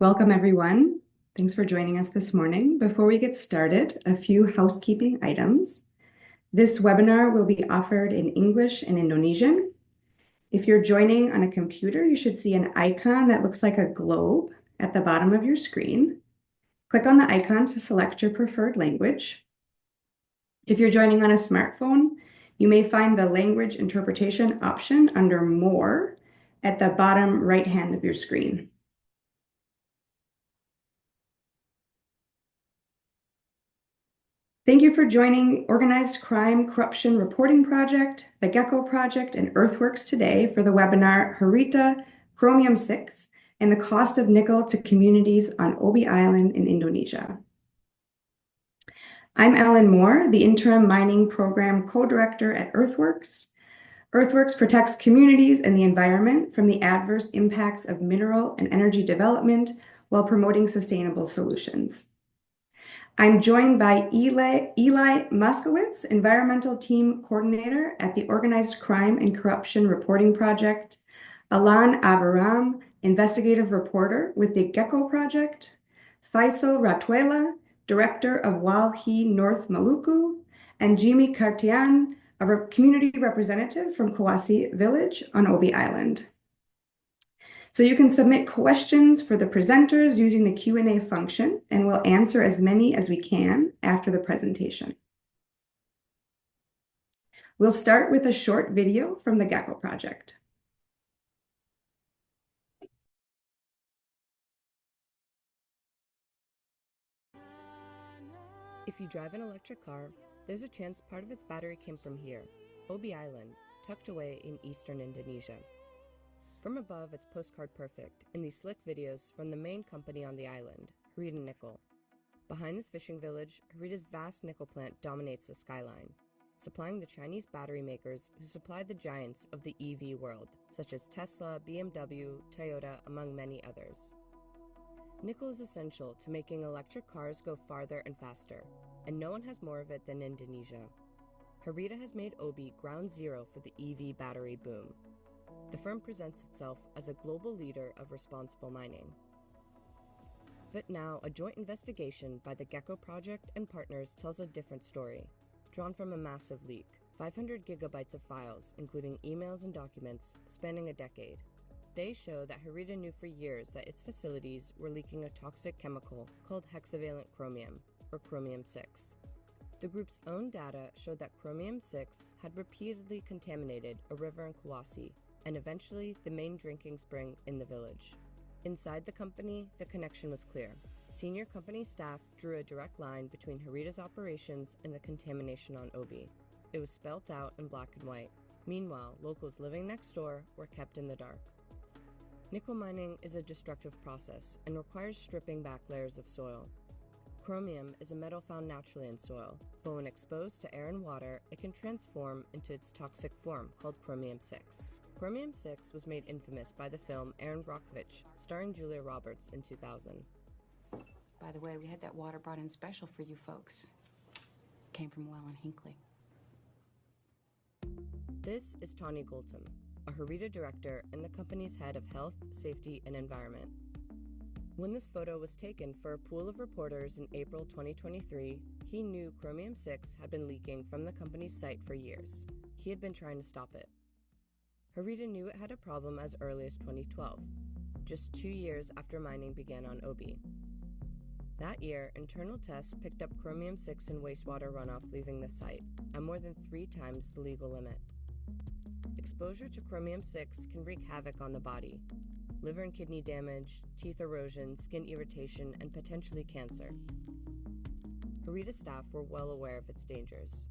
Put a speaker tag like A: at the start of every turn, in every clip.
A: Welcome, everyone. Thanks for joining us this morning. Before we get started, a few housekeeping items. This webinar will be offered in English and Indonesian. If you're joining on a computer, you should see an icon that looks like a globe at the bottom of your screen. Click on the icon to select your preferred language. If you're joining on a smartphone, you may find the language interpretation option under More at the bottom right hand of your screen. Thank you for joining Organized Crime Corruption Reporting Project, the Gecko Project, and Earthworks today for the webinar Harita, Chromium-6, and the Cost of Nickel to Communities on Obi Island in Indonesia. I'm Ellen Moore, the Interim Mining Program Co-Director at Earthworks. Earthworks protects communities and the environment from the adverse impacts of mineral and energy development while promoting sustainable solutions. I'm joined by Eli Moskowitz, Environmental Team Coordinator at the Organized Crime and Corruption Reporting Project, Alon Aviram, Investigative Reporter with the Gecko Project, Faisal Ratuela, Director of Walhi North Maluku, and Jimmy Kartian, a community representative from Kawasi Village on Obi Island. So you can submit questions for the presenters using the Q&A function, and we'll answer as many as we can after the presentation. We'll start with a short video from the Gecko Project.
B: If you drive an electric car, there's a chance part of its battery came from here, Obi Island, tucked away in eastern Indonesia. From above, it's postcard perfect in these slick videos from the main company on the island, Harita Nickel. Behind this fishing village, Harita's vast nickel plant dominates the skyline, supplying the Chinese battery makers who supply the giants of the EV world, such as Tesla, BMW, Toyota, among many others. Nickel is essential to making electric cars go farther and faster, and no one has more of it than Indonesia. Harita has made Obi ground zero for the EV battery boom. The firm presents itself as a global leader of responsible mining. But now, a joint investigation by the Gecko Project and partners tells a different story, drawn from a massive leak, 500 gigabytes of files, including emails and documents, spanning a decade. They show that Harita knew for years that its facilities were leaking a toxic chemical called hexavalent chromium, or Chromium-6. The group's own data showed that Chromium-6 had repeatedly contaminated a river in Kawasi, and eventually the main drinking spring in the village. Inside the company, the connection was clear. Senior company staff drew a direct line between Harita's operations and the contamination on Obi. It was spelt out in black and white. Meanwhile, locals living next door were kept in the dark. Nickel mining is a destructive process and requires stripping back layers of soil. Chromium is a metal found naturally in soil, but when exposed to air and water, it can transform into its toxic form called Chromium-6. Chromium-6 was made infamous by the film Aaron Brockovich, starring Julia Roberts in 2000.
C: By the way, we had that water brought in special for you folks. Came from well in Hinckley.
B: This is Tawny Gultam, a Harita director and the company's head of health, safety, and environment. When this photo was taken for a pool of reporters in April 2023, he knew Chromium-6 had been leaking from the company's site for years. He had been trying to stop it. Harita knew it had a problem as early as 2012, just 2 years after mining began on Obi. That year, internal tests picked up Chromium-6 in wastewater runoff leaving the site, at more than 3 times the legal limit. Exposure to Chromium-6 can wreak havoc on the body: liver and kidney damage, teeth erosion, skin irritation, and potentially cancer. Harita staff were well aware of its dangers.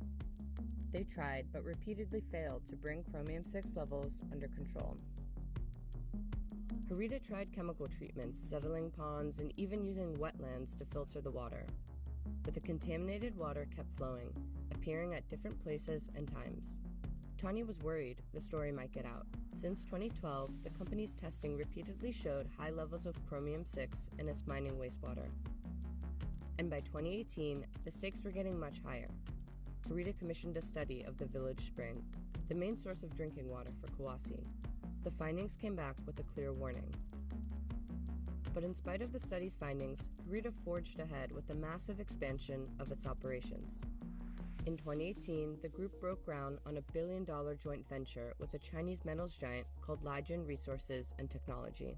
B: They tried, but repeatedly failed to bring Chromium-6 levels under control. Harita tried chemical treatments, settling ponds, and even using wetlands to filter the water. But the contaminated water kept flowing, appearing at different places and times. Tanya was worried the story might get out. Since 2012, the company's testing repeatedly showed high levels of Chromium-6 in its mining wastewater. And by 2018, the stakes were getting much higher. Harita commissioned a study of the village spring, the main source of drinking water for Kawasi. The findings came back with a clear warning. But in spite of the study's findings, Harita forged ahead with a massive expansion of its operations. In 2018, the group broke ground on a billion-dollar joint venture with a Chinese metals giant called Ligen Resources and Technology.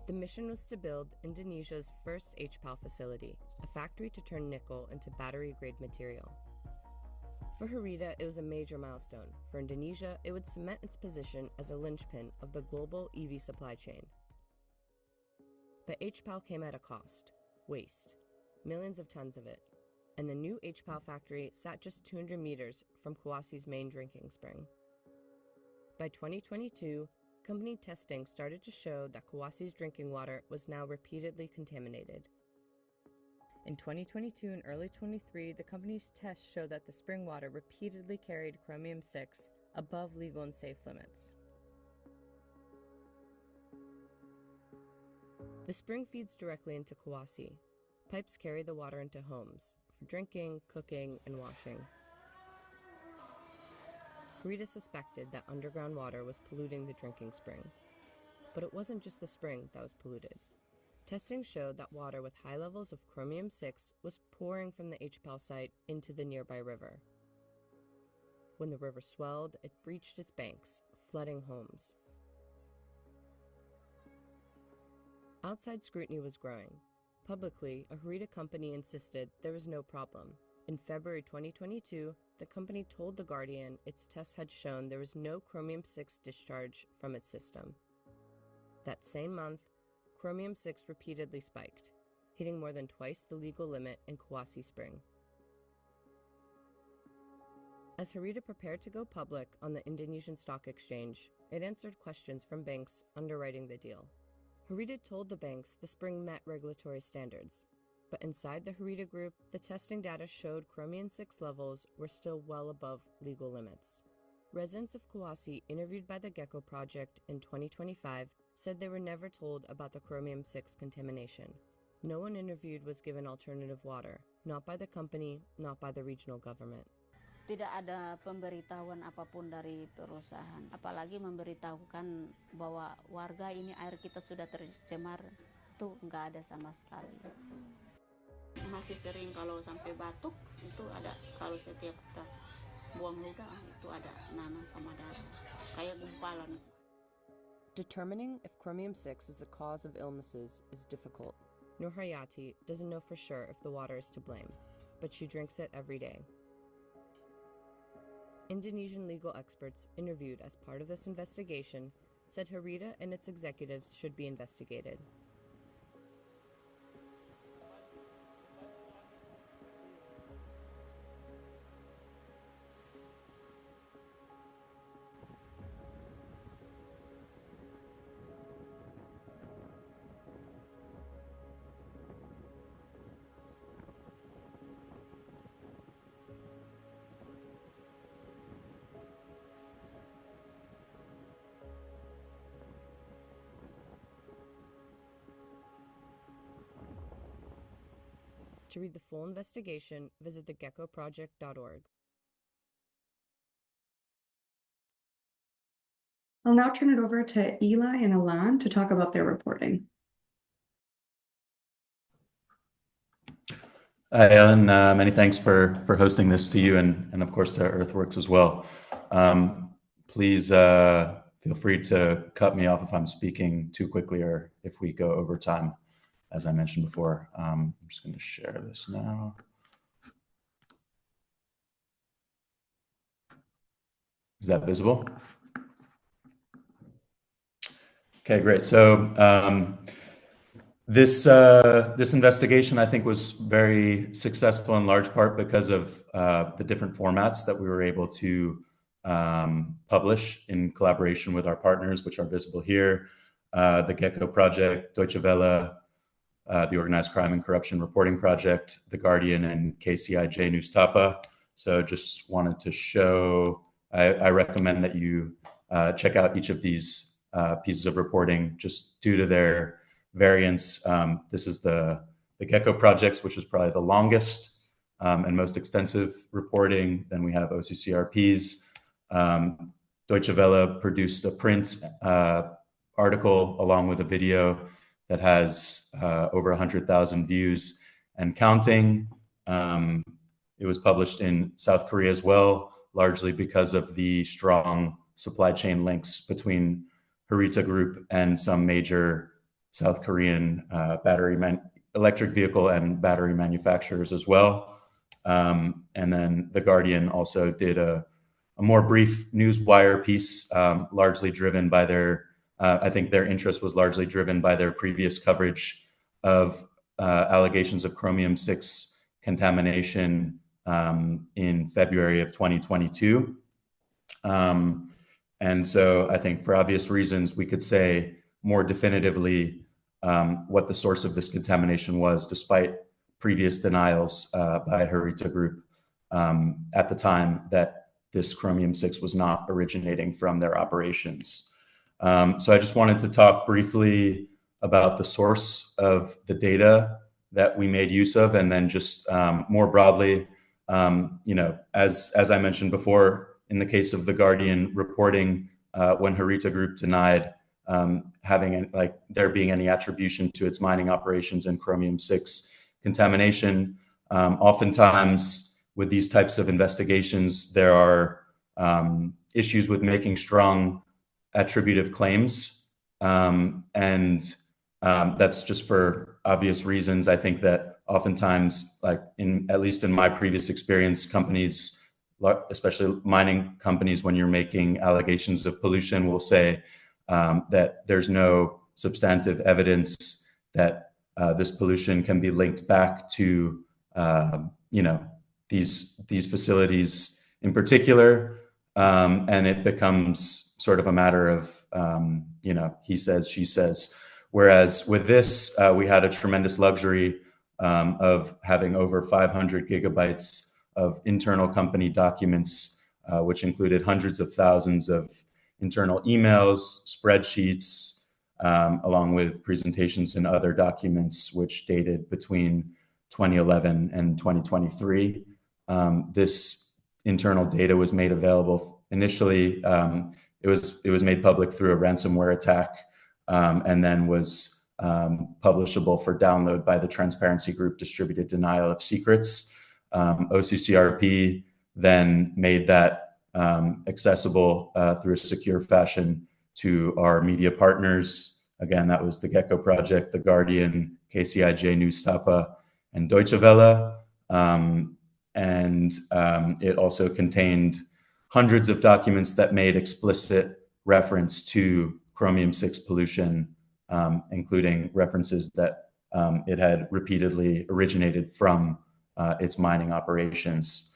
B: The mission was to build Indonesia's first HPAL facility, a factory to turn nickel into battery-grade material. For Harita, it was a major milestone. For Indonesia, it would cement its position as a linchpin of the global EV supply chain. But HPAL came at a cost: waste, millions of tons of it, and the new HPAL factory sat just 200 meters from Kawasi's main drinking spring. By 2022, company testing started to show that Kawasi's drinking water was now repeatedly contaminated. In 2022 and early 23, the company's tests showed that the spring water repeatedly carried Chromium-6 above legal and safe limits. The spring feeds directly into Kawasi. Pipes carry the water into homes for drinking, cooking, and washing. Harita suspected that underground water was polluting the drinking spring. But it wasn't just the spring that was polluted. Testing showed that water with high levels of Chromium-6 was pouring from the HPAL site into the nearby river. When the river swelled, it breached its banks, flooding homes. Outside scrutiny was growing. Publicly, a Harita company insisted there was no problem. In February 2022, the company told The Guardian its tests had shown there was no Chromium-6 discharge from its system. That same month, Chromium-6 repeatedly spiked, hitting more than twice the legal limit in Kawasi Spring. As Harita prepared to go public on the Indonesian Stock Exchange, it answered questions from banks underwriting the deal. Harita told the banks the spring met regulatory standards, but inside the Harita Group, the testing data showed Chromium-6 levels were still well above legal limits. Residents of Kawasi interviewed by the Gecko Project in 2025 said they were never told about the Chromium-6 contamination. No one interviewed was given alternative water, not by the company, not by the regional government.
D: Tidak ada pemberitahuan apapun dari perusahaan, apalagi memberitahukan bahwa warga ini air kita sudah tercemar, itu nggak ada sama sekali. Masih sering kalau sampai batuk, itu ada, kalau setiap kita buang ludah, itu ada nanah sama darah, kayak gumpalan.
B: Determining if Chromium-6 is the cause of illnesses is difficult. Nur Hayati doesn't know for sure if the water is to blame, but she drinks it every day. Indonesian legal experts interviewed as part of this investigation said Harita and its executives should be investigated. To read the full investigation, visit thegeckoproject.org.
A: I'll now turn it over to Eli and Alon to talk about their reporting.
E: Hi, Ellen. Many thanks for hosting this, to you and of course to Earthworks as well. Please feel free to cut me off if I'm speaking too quickly or if we go over time, as I mentioned before. I'm just going to share this now. Is that visible? Okay, great. So this investigation, I think, was very successful in large part because of the different formats that we were able to publish in collaboration with our partners, which are visible here. The Gecko Project, Deutsche Welle, the Organized Crime and Corruption Reporting Project, The Guardian, and KCIJ News Tapa. So just wanted to show, I recommend that you check out each of these pieces of reporting just due to their variance. This is the Gecko Projects, which is probably the longest and most extensive reporting. Then we have OCCRP's. Deutsche Welle produced a print article along with a video that has over 100,000 views and counting. It was published in South Korea as well, largely because of the strong supply chain links between Harita Group and some major South Korean electric vehicle and battery manufacturers as well. And then The Guardian also did a more brief newswire piece, largely driven by I think their interest was largely driven by their previous coverage of allegations of chromium-6 contamination in February of 2022. And so I think for obvious reasons, we could say more definitively what the source of this contamination was, despite previous denials by Harita Group at the time that this chromium-6 was not originating from their operations. So I just wanted to talk briefly about the source of the data that we made use of, and then just more broadly, as I mentioned before, in the case of The Guardian reporting, when Harita Group denied having there being any attribution to its mining operations and chromium-6 contamination. Oftentimes with these types of investigations, there are issues with making strong attributive claims. And that's just for obvious reasons. I think that oftentimes, at least in my previous experience, companies, especially mining companies, when you're making allegations of pollution, will say that there's no substantive evidence that this pollution can be linked back to these facilities in particular, and it becomes sort of a matter of he says, she says. Whereas with this, we had a tremendous luxury of having over 500 gigabytes of internal company documents, which included hundreds of thousands of internal emails, spreadsheets, along with presentations and other documents, which dated between 2011 and 2023. This internal data was made available initially. It was made public through a ransomware attack, and then was publishable for download by the Transparency Group Distributed Denial of Secrets. OCCRP then made that accessible through a secure fashion to our media partners. Again, that was the Gecko Project, The Guardian, KCIJ News Tapa, and Deutsche Welle. And it also contained hundreds of documents that made explicit reference to chromium-6 pollution, including references that it had repeatedly originated from its mining operations.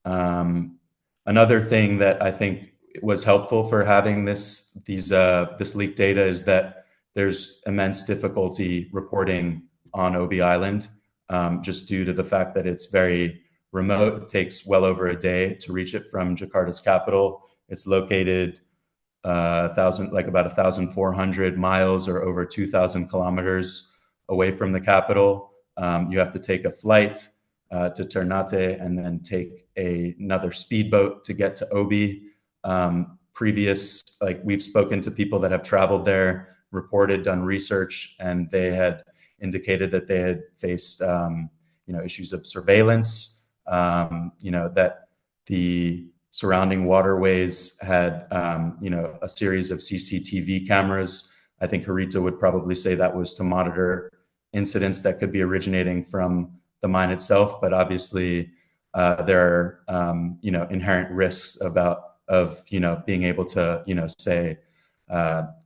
E: Another thing that I think was helpful for having this leaked data is that there's immense difficulty reporting on Obi Island, just due to the fact that it's very remote. It takes well over a day to reach it from Jakarta's capital. It's located about 1,400 miles or over 2,000 kilometers away from the capital. You have to take a flight to Ternate and then take another speedboat to get to Obi. We've spoken to people that have traveled there, reported, done research, and they had indicated that they had faced issues of surveillance, that the surrounding waterways had a series of CCTV cameras. I think Harita would probably say that was to monitor incidents that could be originating from the mine itself, but obviously there are inherent risks of being able to say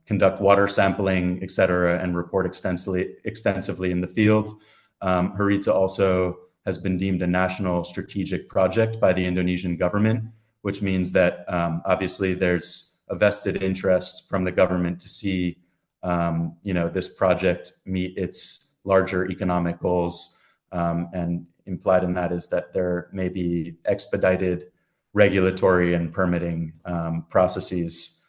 E: conduct water sampling, et cetera, and report extensively in the field. Harita also has been deemed a national strategic project by the Indonesian government, which means that obviously there's a vested interest from the government to see this project meet its larger economic goals, and implied in that is that there may be expedited regulatory and permitting processes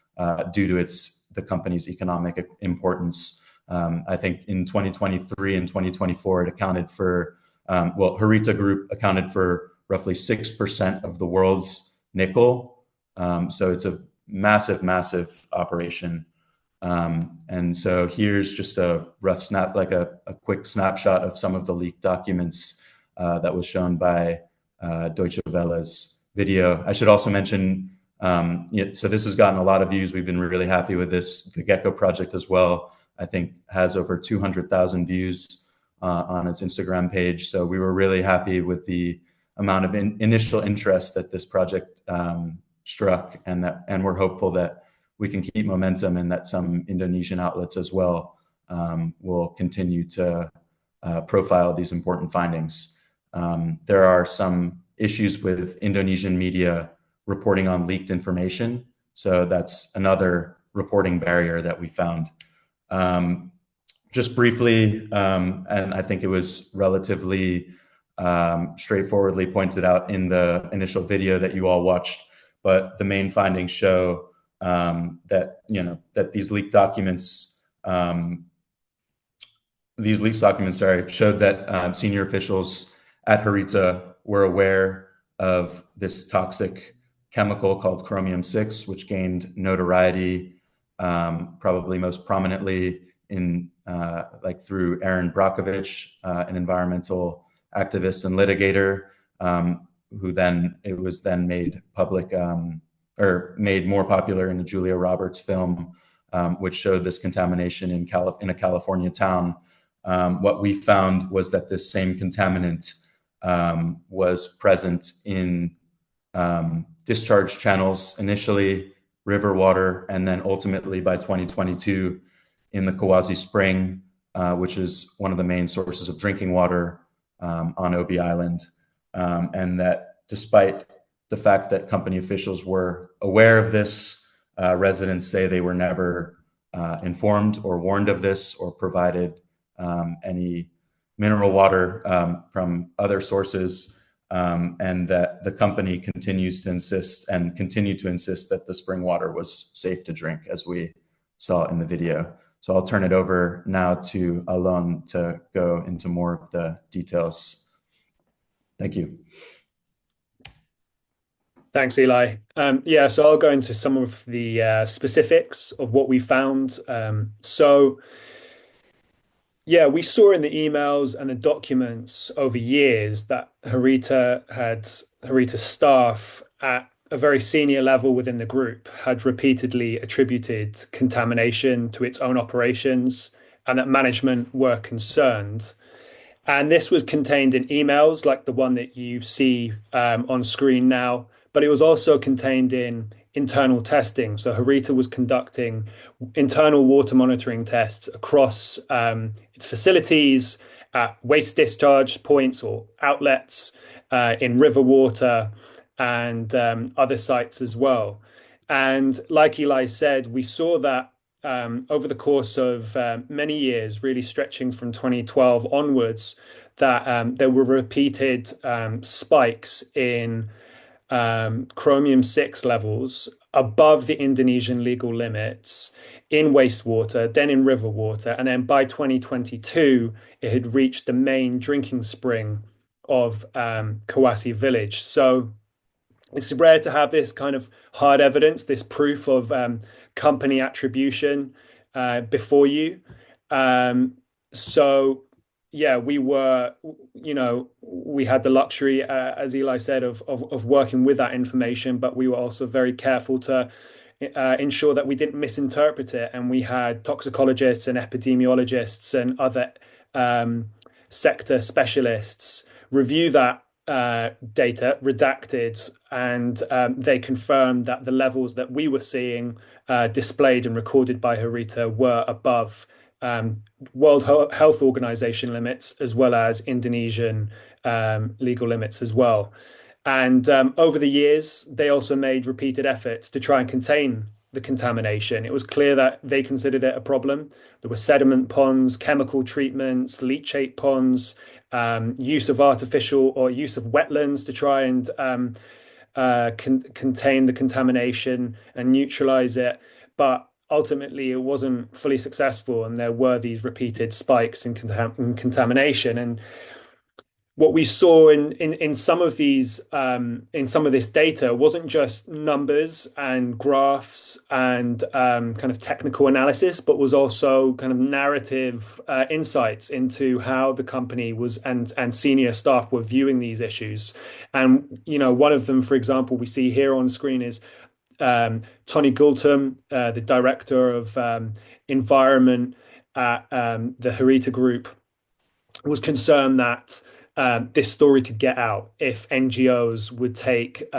E: due to the company's economic importance. I think in 2023 and 2024, it accounted for, Harita Group accounted for roughly 6% of the world's nickel. So it's a massive, massive operation. And so here's just a rough a quick snapshot of some of the leaked documents that was shown by Deutsche Welle's video. I should also mention, so this has gotten a lot of views. We've been really happy with this. The Gecko Project as well, I think, has over 200,000 views on its Instagram page. So we were really happy with the amount of initial interest that this project struck, and we're hopeful that we can keep momentum and that some Indonesian outlets as well will continue to profile these important findings. There are some issues with Indonesian media reporting on leaked information. So that's another reporting barrier that we found. Just briefly, and I think it was relatively straightforwardly pointed out in the initial video that you all watched, but the main findings show that these leaked documents, showed that senior officials at Harita were aware of this toxic chemical called Chromium-6, which gained notoriety probably most prominently in through Aaron Brockovich, an environmental activist and litigator, who then it was then made public or made more popular in the Julia Roberts film, which showed this contamination in a California town. What we found was that this same contaminant was present in discharge channels, initially river water, and then ultimately by 2022 in the Kawazi Spring, which is one of the main sources of drinking water on Obi Island. And that despite the fact that company officials were aware of this, residents say they were never informed or warned of this or provided any mineral water from other sources, and that the company continues to insist and continued to insist that the spring water was safe to drink, as we saw in the video. So I'll turn it over now to Alon to go into more of the details. Thank you.
F: Thanks, Eli. So I'll go into some of the specifics of what we found. We saw in the emails and the documents over years that Harita staff at a very senior level within the group had repeatedly attributed contamination to its own operations, and that management were concerned. And this was contained in emails like the one that you see on screen now, but it was also contained in internal testing. So Harita was conducting internal water monitoring tests across its facilities, at waste discharge points or outlets, in river water, and other sites as well. And like Eli said, we saw that over the course of many years, really stretching from 2012 onwards, that there were repeated spikes in Chromium-6 levels above the Indonesian legal limits in wastewater, then in river water, and then by 2022, it had reached the main drinking spring of Kawasi village. So it's rare to have this kind of hard evidence, this proof of company attribution before you. We had the luxury, as Eli said, of working with that information, but we were also very careful to ensure that we didn't misinterpret it. And we had toxicologists and epidemiologists and other sector specialists review that data, redacted, and they confirmed that the levels that we were seeing displayed and recorded by Harita were above World Health Organization limits, as well as Indonesian legal limits as well. And over the years, they also made repeated efforts to try and contain the contamination. It was clear that they considered it a problem. There were sediment ponds, chemical treatments, leachate ponds, use of artificial or use of wetlands to try and contain the contamination and neutralize it. But ultimately, it wasn't fully successful, and there were these repeated spikes in contamination. And what we saw in some of these in some of this data wasn't just numbers and graphs and kind of technical analysis, but was also kind of narrative insights into how the company was and senior staff were viewing these issues. And one of them, for example, we see here on screen is Tony Gultum, the director of environment at the Harita Group, was concerned that this story could get out if NGOs would take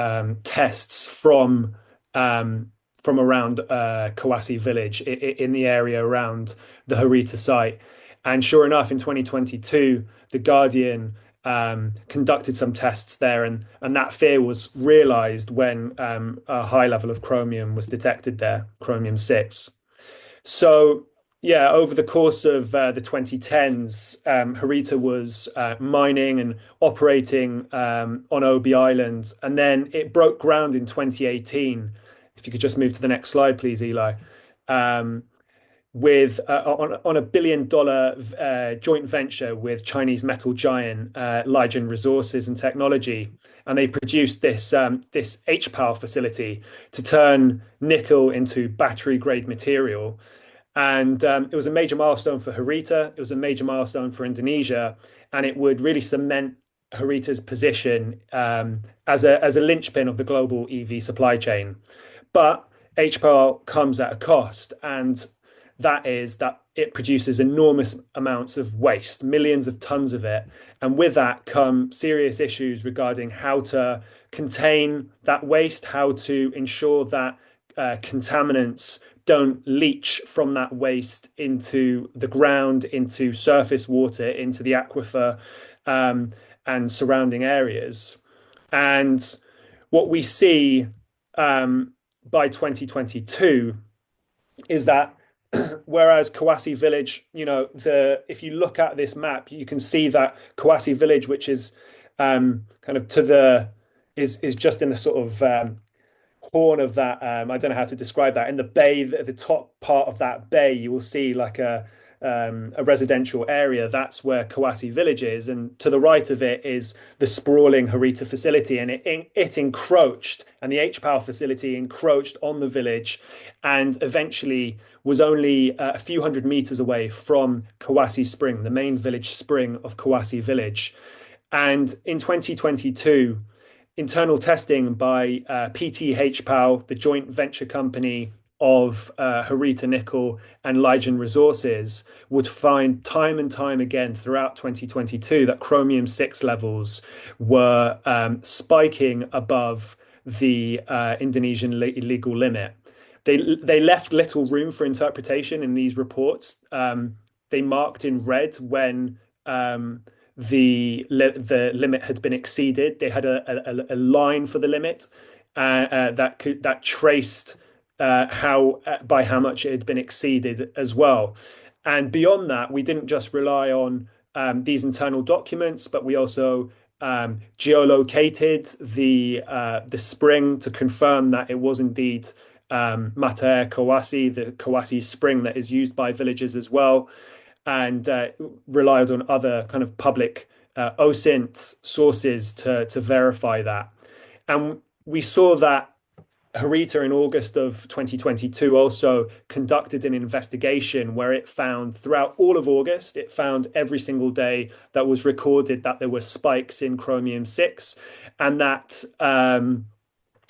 F: tests from around Kawasi village in the area around the Harita site. And sure enough, in 2022, The Guardian conducted some tests there, and that fear was realized when a high level of chromium was detected there, Chromium-6. So yeah, over the course of the 2010s, Harita was mining and operating on Obi Island, and then it broke ground in 2018. If you could just move to the next slide, please, Eli. With on $1 billion joint venture with Chinese metal giant Lijian Resources and Technology, and they produced this HPAL facility to turn nickel into battery grade material. And it was a major milestone for Harita. It was a major milestone for Indonesia, and it would really cement Harita's position as a linchpin of the global EV supply chain. But HPAL comes at a cost, and that is that it produces enormous amounts of waste, millions of tons of it. And with that come serious issues regarding how to contain that waste, how to ensure that contaminants don't leach from that waste into the ground, into surface water, into the aquifer, and surrounding areas. And what we see by 2022 is that whereas Kawasi Village, if you look at this map, you can see that Kawasi Village, which is kind of is just in the sort of horn of that. I don't know how to describe that. In the bay, the top part of that bay, you will see like a residential area. That's where Kawasi Village is, and to the right of it is the sprawling Harita facility, and it encroached, and the HPAL facility encroached on the village, and eventually was only a few hundred meters away from Kawasi Spring, the main village spring of Kawasi Village. And in 2022, internal testing by PT HPAL, the joint venture company of Harita Nickel and Lijian Resources, would find time and time again throughout 2022 that Chromium-6 levels were spiking above the Indonesian legal limit. They left little room for interpretation in these reports. They marked in red when the limit had been exceeded. They had a line for the limit that traced by how much it had been exceeded as well. And beyond that, we didn't just rely on these internal documents, but we also geolocated the spring to confirm that it was indeed Mata Kawasi, the Kawasi spring that is used by villagers as well, and relied on other kind of public OSINT sources to verify that. And we saw that Harita in August of 2022 also conducted an investigation where it found throughout all of August, it found every single day that was recorded that there were spikes in Chromium-6, and that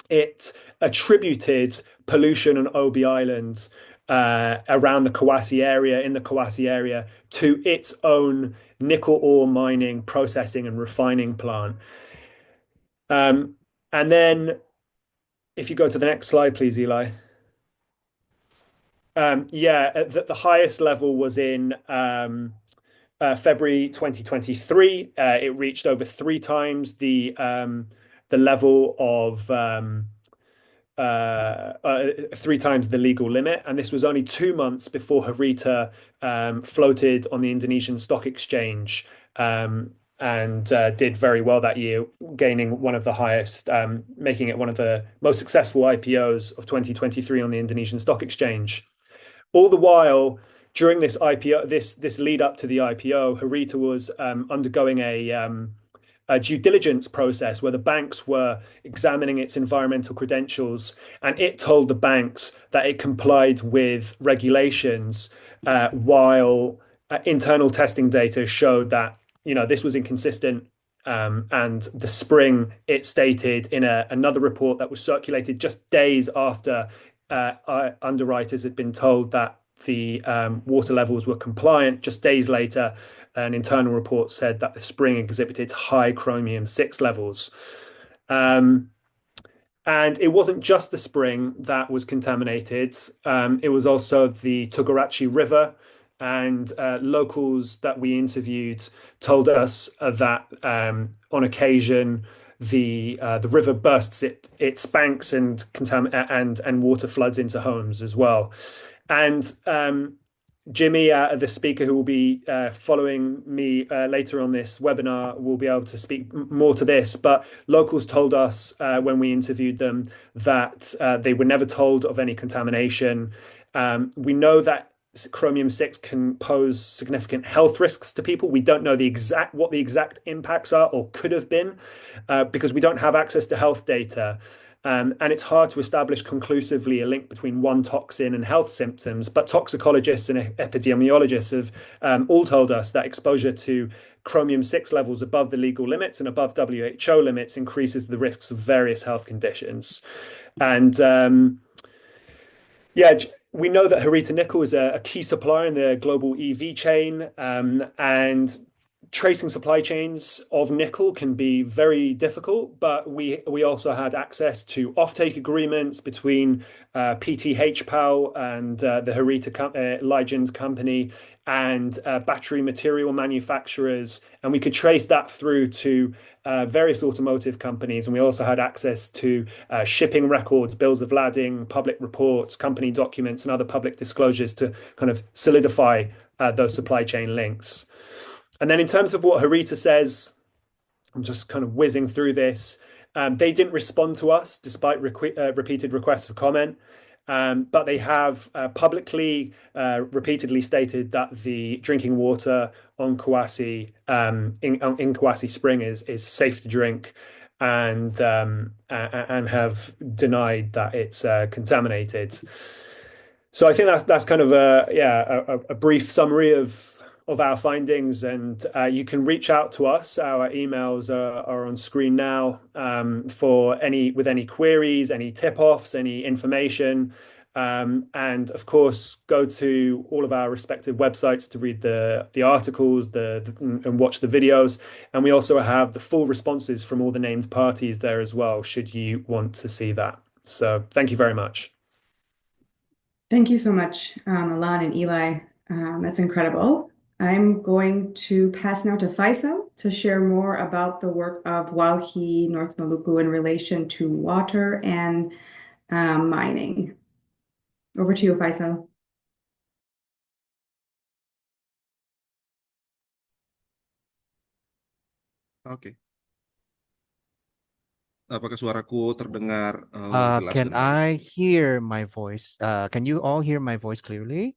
F: it attributed pollution on Obi Island around the Kawasi area, in the Kawasi area, to its own nickel ore mining, processing and refining plant. And then if you go to the next slide, please, Eli. The highest level was in February 2023. It reached over 3 times the level of 3 times the legal limit, and this was only 2 months before Harita floated on the Indonesian stock exchange, and did very well that year, gaining one of the highest, making it one of the most successful IPOs of 2023 on the Indonesian stock exchange. All the while, during this IPO, this lead up to the IPO, Harita was undergoing due diligence process where the banks were examining its environmental credentials, and it told the banks that it complied with regulations, while internal testing data showed that this was inconsistent. And the spring, it stated in another report that was circulated just days after underwriters had been told that the water levels were compliant. Just days later, an internal report said that the spring exhibited high chromium-6 levels. And it wasn't just the spring that was contaminated. It was also the Tugarachi River. And locals that we interviewed told us that on occasion the river bursts its banks and water floods into homes as well. And Jimmy, the speaker who will be following me later on this webinar, will be able to speak more to this. But locals told us when we interviewed them that they were never told of any contamination. We know that Chromium-6 can pose significant health risks to people. We don't know what the exact impacts are or could have been because we don't have access to health data. And it's hard to establish conclusively a link between one toxin and health symptoms. But toxicologists and epidemiologists have all told us that exposure to chromium-6 levels above the legal limits and above WHO limits increases the risks of various health conditions. And we know that Harita Nickel is a key supplier in the global EV chain, and tracing supply chains of nickel can be very difficult, but we also had access to offtake agreements between PTH PAL and the Harita Legend company and battery material manufacturers, and we could trace that through to various automotive companies. And we also had access to shipping records, bills of lading, public reports, company documents, and other public disclosures to kind of solidify those supply chain links. And then in terms of what Harita says, I'm just kind of whizzing through this. They didn't respond to us despite repeated requests for comment. But they have publicly repeatedly stated that the drinking water on Kawasi in Kawasi Spring is safe to drink, and have denied that it's contaminated. So I think that's kind of a brief summary of our findings, and you can reach out to us. Our emails are on screen now with any queries, any tip-offs, any information. And of course, go to all of our respective websites to read the articles and watch the videos. And we also have the full responses from all the named parties there as well, should you want to see that. So thank you very much.
A: Thank you so much, Alon and Eli. That's incredible. I'm going to pass now to Faisal to share more about the work of Walhi, North Maluku in relation to water and mining. Over to you, Faisal.
G: Oke. Apakah suaraku terdengar jelas
H: Can
G: dengan baik?
H: I hear my voice? Can you all hear my voice clearly?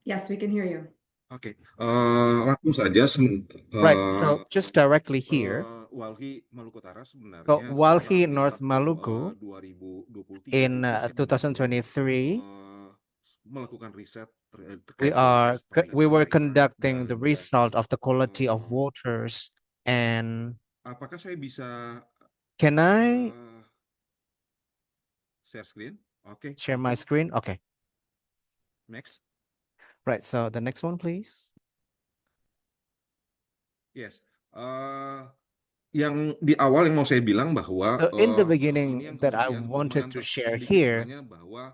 A: Yes, we can hear you.
G: Oke. Langsung saja.
H: Right, so just directly here.
G: Walhi Maluku Utara sebenarnya
H: So Walhi, North
G: April,
H: Maluku,
G: 2023
H: in
G: itu saya
H: 2023,
G: melakukan riset terkait
H: we
G: kualitas
H: were
G: air
H: conducting
G: dan
H: the result of the quality of waters. And
G: apakah saya bisa
H: can I
G: share screen? Oke.
H: share my screen? Okay.
G: Next.
H: Right, so the next one, please.
G: Yes. Yang di awal yang mau saya bilang bahwa
H: So in the
G: ini
H: beginning
G: yang
H: that I
G: kemudian
H: wanted to
G: mengantar
H: share
G: sedikit
H: here
G: sebenarnya bahwa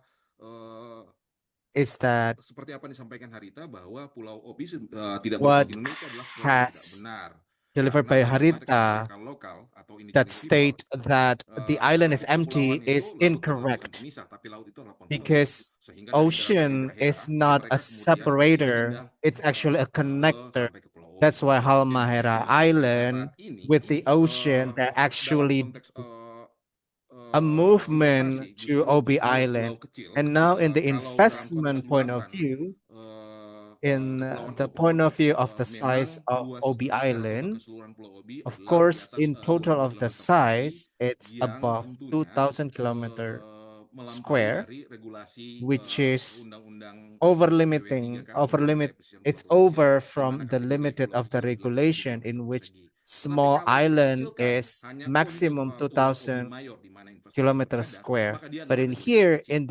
H: is that
G: seperti apa yang disampaikan Harita bahwa Pulau Obi tidak
H: what
G: berpotensi itu adalah sesuatu yang tidak
H: has
G: benar.
H: delivered
G: Karena
H: by
G: pada saat
H: Harita
G: masyarakat lokal atau
H: that
G: indigenous people
H: state that the island is
G: status
H: empty
G: kepulauan itu
H: is
G: laut adalah bukan
H: incorrect
G: pemisah tapi laut itu adalah penghubung.
H: because
G: Sehingga dari
H: ocean
G: daratan Halmahera
H: is not a
G: mereka kemudian
H: separator,
G: pindah
H: it's actually a connector.
G: sampai ke Pulau Obi.
H: That's why
G: Oke,
H: Halmahera
G: nah,
H: Island
G: saat ini
H: with the ocean, they're
G: dalam
H: actually
G: konteks
H: a movement
G: investasi
H: to
G: justru
H: Obi
G: pulau-pulau
H: Island.
G: kecil
H: And now in the
G: kalau dalam konteks
H: investment point of
G: luasan
H: view, in the
G: Kepulauan
H: point
G: Obi,
H: of view of the size
G: memang
H: of
G: luas
H: Obi
G: secara total
H: Island,
G: keseluruhan Pulau Obi
H: of
G: adalah di
H: course,
G: atas
H: in total
G: 20
H: of the
G: kilometer persegi
H: size, it's
G: yang
H: above
G: tentunya
H: 2,000 kilometer
G: melampaui
H: square,
G: dari regulasi
H: which is
G: undang-undang
H: over-limiting,
G: PW3K
H: over-limit.
G: pesisir
H: It's
G: Pulau
H: over
G: Samosir, di mana
H: from the
G: kategori
H: limited
G: pulau
H: of the
G: itu adalah 20
H: regulation
G: kilometer
H: in which
G: persegi. Tetapi
H: small
G: kalau
H: island
G: dikecilkan
H: is
G: hanya untuk
H: maximum
G: Pulau Obi
H: 2,000
G: Mayor di mana investasi
H: kilometers
G: berada,
H: square.
G: maka dia
H: But
G: adalah
H: in
G: kategori yang
H: here,
G: kecil.
H: in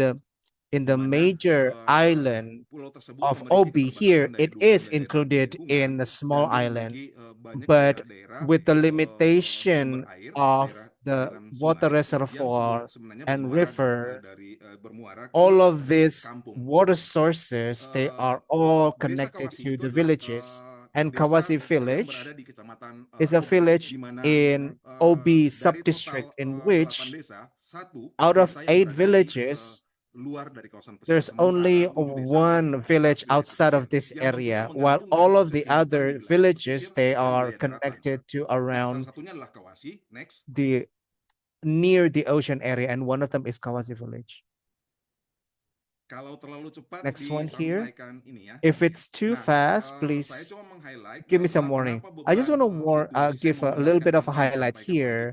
G: Di
H: the
G: mana
H: major island
G: pulau tersebut
H: of
G: memiliki
H: Obi here,
G: keterbatasan dari
H: it
G: dukungan
H: is
G: dari
H: included
G: lingkungan
H: in a small
G: dan dia
H: island.
G: memiliki banyak
H: But
G: daerah-daerah
H: with the
G: sumber
H: limitation
G: air,
H: of
G: daerah
H: the
G: aliran
H: water
G: sungai yang
H: reservoir
G: sebenarnya
H: and
G: river,
H: river, all of these
G: kampung.
H: water sources, they are all
G: Desa
H: connected
G: Kawasi
H: to
G: itu
H: the
G: adalah
H: villages. And
G: desa
H: Kawasi
G: yang berada
H: village
G: di kecamatan
H: is a
G: Obi,
H: village
G: di mana
H: in Obi
G: dari total
H: subdistrict in
G: 8
H: which
G: desa, satu
H: out of
G: desa yang
H: 8
G: berada di
H: villages,
G: luar dari kawasan pesisir,
H: there's only
G: sementara 7 desa di
H: one village
G: wilayah
H: outside
G: pesisir
H: of this
G: yang tentunya
H: area, while
G: menggantungkan
H: all of
G: akses
H: the
G: kehidupan di
H: other
G: wilayah pesisir
H: villages, they
G: dan
H: are
G: wilayah daratan.
H: connected to
G: Salah
H: around
G: satunya adalah Kawasi. Next.
H: the near the ocean area, and one of them is Kawasi village.
G: Kalau terlalu cepat
H: Next one here.
G: disampaikan ini ya.
H: If it's too fast,
G: saya
H: please
G: cuma meng-highlight
H: give me some
G: bahwa
H: warning.
G: kenapa
H: I just
G: beban
H: want to give a little bit of a highlight here.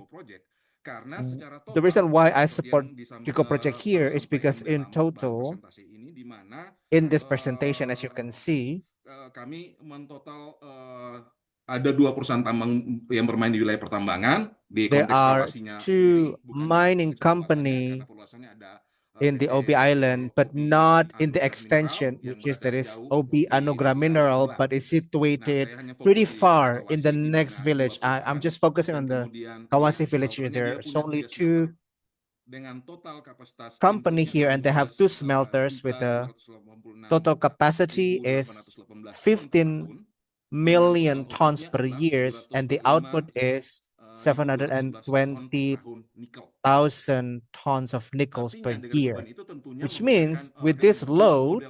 G: Karena secara total,
H: The reason why I
G: seperti
H: support
G: yang
H: Gecko Project here is because in total,
G: ini, di mana
H: in this presentation, as you can see,
G: kami mentotal ada 2 perusahaan tambang yang bermain di wilayah pertambangan. Di
H: there
G: konteks
H: are
G: Kawasinya
H: two
G: sendiri, bukan di
H: mining
G: konteks perluasannya,
H: company
G: karena perluasannya ada
H: in the Obi Island, but not in the extension, which is there is Obi Anugerah Mineral, but is situated pretty far in the next village. I'm just focusing on the Kawasi village here. There's only two company here, and they have two smelters with the total capacity is 15 million tons per year, and the output is 720,000 tons of nickels per year, which means with this load,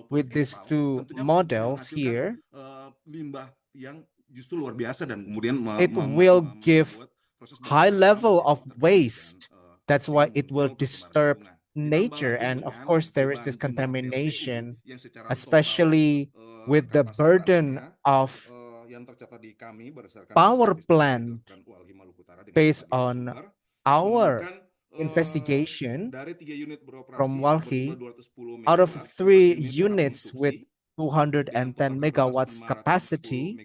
H: with these two models here, it will give high level of waste. That's why it will disturb nature. And of course, there is this contamination, especially with the burden of power plant based on our investigation from Walhi. Out of 3 units with 210 megawatts capacity,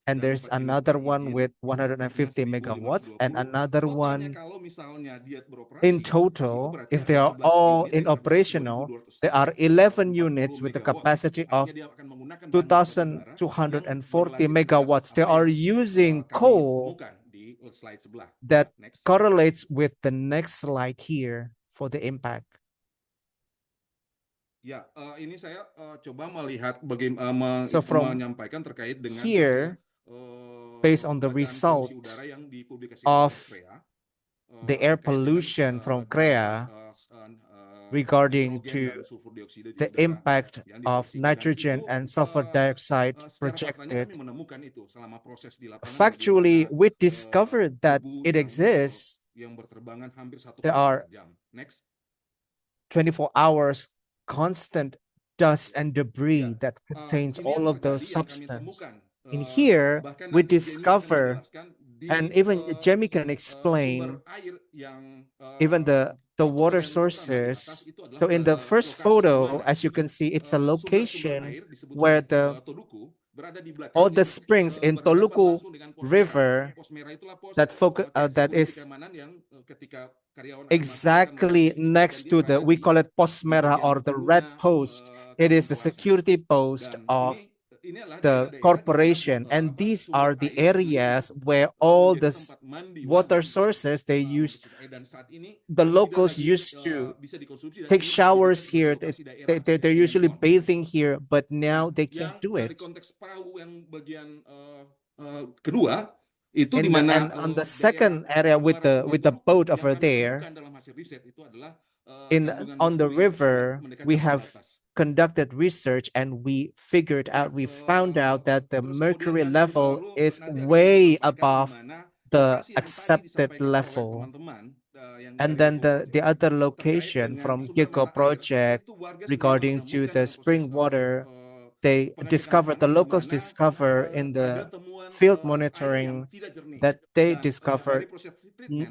H: and there's another one with 150 megawatts, and another one in total, if they are all in operational, there are 11 units with a capacity of 2,240 megawatts. They are using coal that correlates with the next slide here for the impact.
G: Ya, ini saya coba melihat bagaimana menyampaikan terkait dengan
H: here, based on the result of the air pollution from CREA regarding to the impact of nitrogen and sulfur dioxide projected. Factually, we discovered that it exists. There are 24 hours constant dust and debris that contains all of those substance. In here, we discover, and even Jamie can explain, even the water sources. So in the first photo, as you can see, it's a location where all the springs in Toluku River that is exactly next to the, we call it Pos Merah or the red post. It is the security post of the corporation, and these are the areas where all the water sources they use, the locals used to take showers here. They're usually bathing here, but now they can't do it. And on the second area with the boat over there, on the river, we have conducted research, and we found out that the mercury level is way above the accepted level. And then the other location from Gecko Project regarding to the spring water they discovered, the locals discover in the field monitoring that they discovered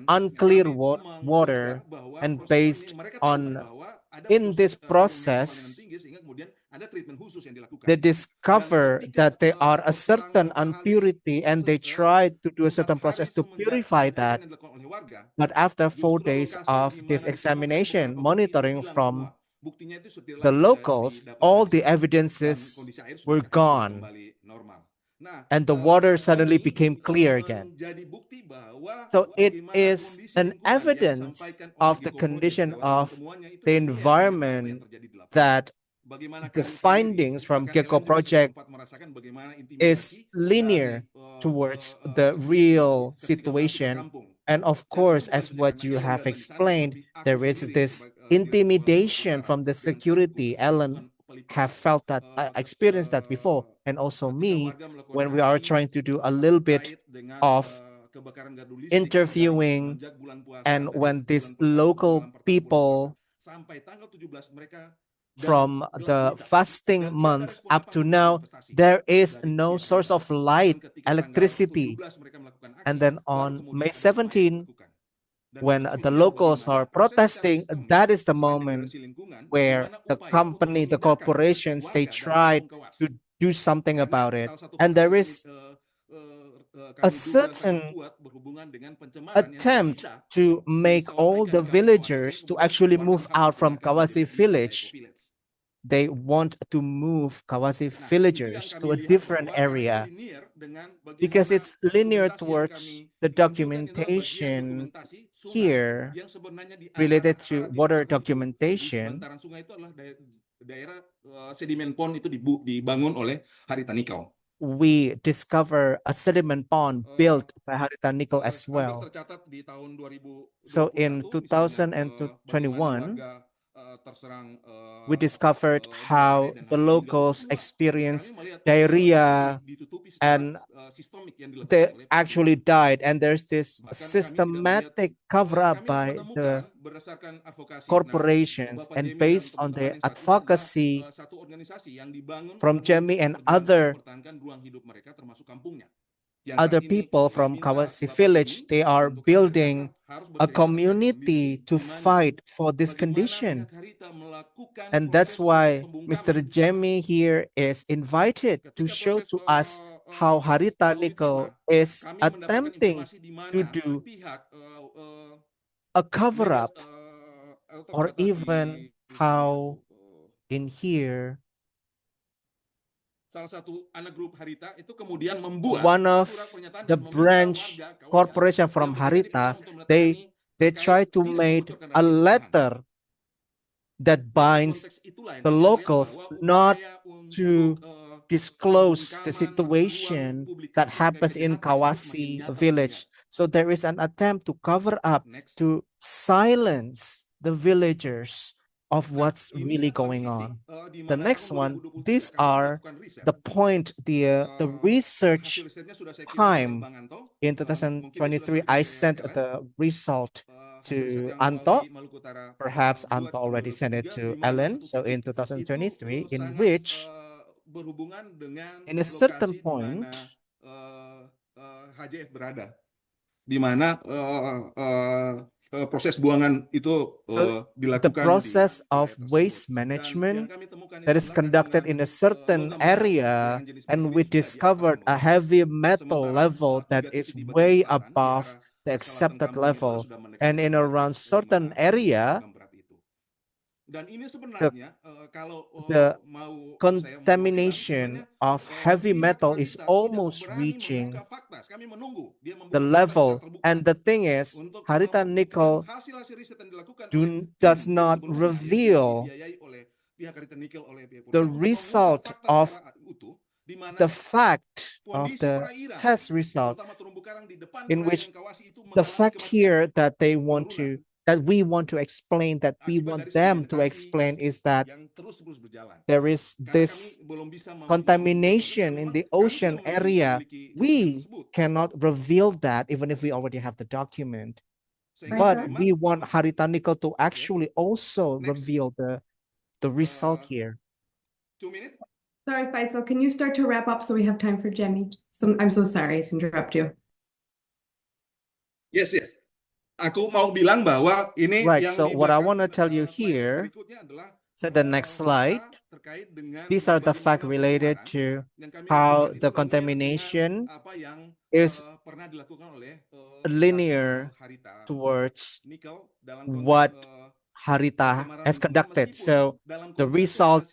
H: unclear water, and based on in this process they discover that there are a certain impurity and they try to do a certain process to purify that. But after 4 days of this examination, monitoring from the locals, all the evidences were gone. And the water suddenly became clear again. So it is an evidence of the condition of the environment that the findings from Gecko Project is linear towards the real situation. And of course, as what you have explained, there is this intimidation from the security. Ellen have felt that, I experienced that before, and also me, when we are trying to do a little bit of interviewing, and when these local people from the fasting month up to now, there is no source of light, electricity. And then on May 17, when the locals are protesting, that is the moment where the company, the corporations, they tried to do something about it. And there is a certain attempt to make all the villagers to actually move out from Kawasi village. They want to move Kawasi villagers to a different area because it's linear towards the documentation here related to water documentation. We discover a sediment pond built by Harita Nickel as well. So in 2021, we discovered how the locals experience diarrhea and they actually died. And there's this systematic cover-up by the corporations, and based on their advocacy from Jamie and other people from Kawasi village, they are building a community to fight for this condition. And that's why Mr. Jamie here is invited to show to us how Harita Nickel is attempting to do a cover-up, or even how in here one of the branch corporation from Harita, they try to make a letter that binds the locals not to disclose the situation that happens in Kawasi village. So there is an attempt to cover up, to silence the villagers of what's really going on. The next one, these are the point, the research time. In 2023, I sent the result to Anto. Perhaps Anto already sent it to Ellen. So in 2023, in which, in a certain point,
G: HJF berada, di mana proses buangan itu dilakukan.
H: The process of waste management that is conducted in a certain area, and we discovered a heavy metal level that is way above the accepted level, and in around certain area the contamination of heavy metal is almost reaching the level. And the thing is, Harita Nickel does not reveal the result of the fact of the test result, in which the fact here that they want to, that we want to explain, that we want them to explain, is that there is this contamination in the ocean area. We cannot reveal that even if we already have the document. But we want Harita Nickel to actually also reveal the result here.
G: 2 minutes.
A: Sorry, Faisal, can you start to wrap up so we have time for Jemmy? So, I'm so sorry to interrupt you.
G: Yes, yes. Aku mau bilang bahwa ini
H: Right,
G: yang
H: so what I want to
G: dibacakan
H: tell you
G: slide
H: here,
G: berikutnya adalah
H: so the next slide,
G: fakta terkait dengan
H: these are the facts
G: bagaimana
H: related
G: pencemaran
H: to
G: yang kami
H: how
G: lakukan itu
H: the
G: linear dengan
H: contamination
G: apa yang
H: is
G: pernah dilakukan oleh
H: linear
G: Harita
H: towards
G: Nikel dalam konteks
H: what Harita
G: pencemaran
H: has
G: lingkungan
H: conducted.
G: meskipun
H: So
G: dalam
H: the
G: konteksnya
H: result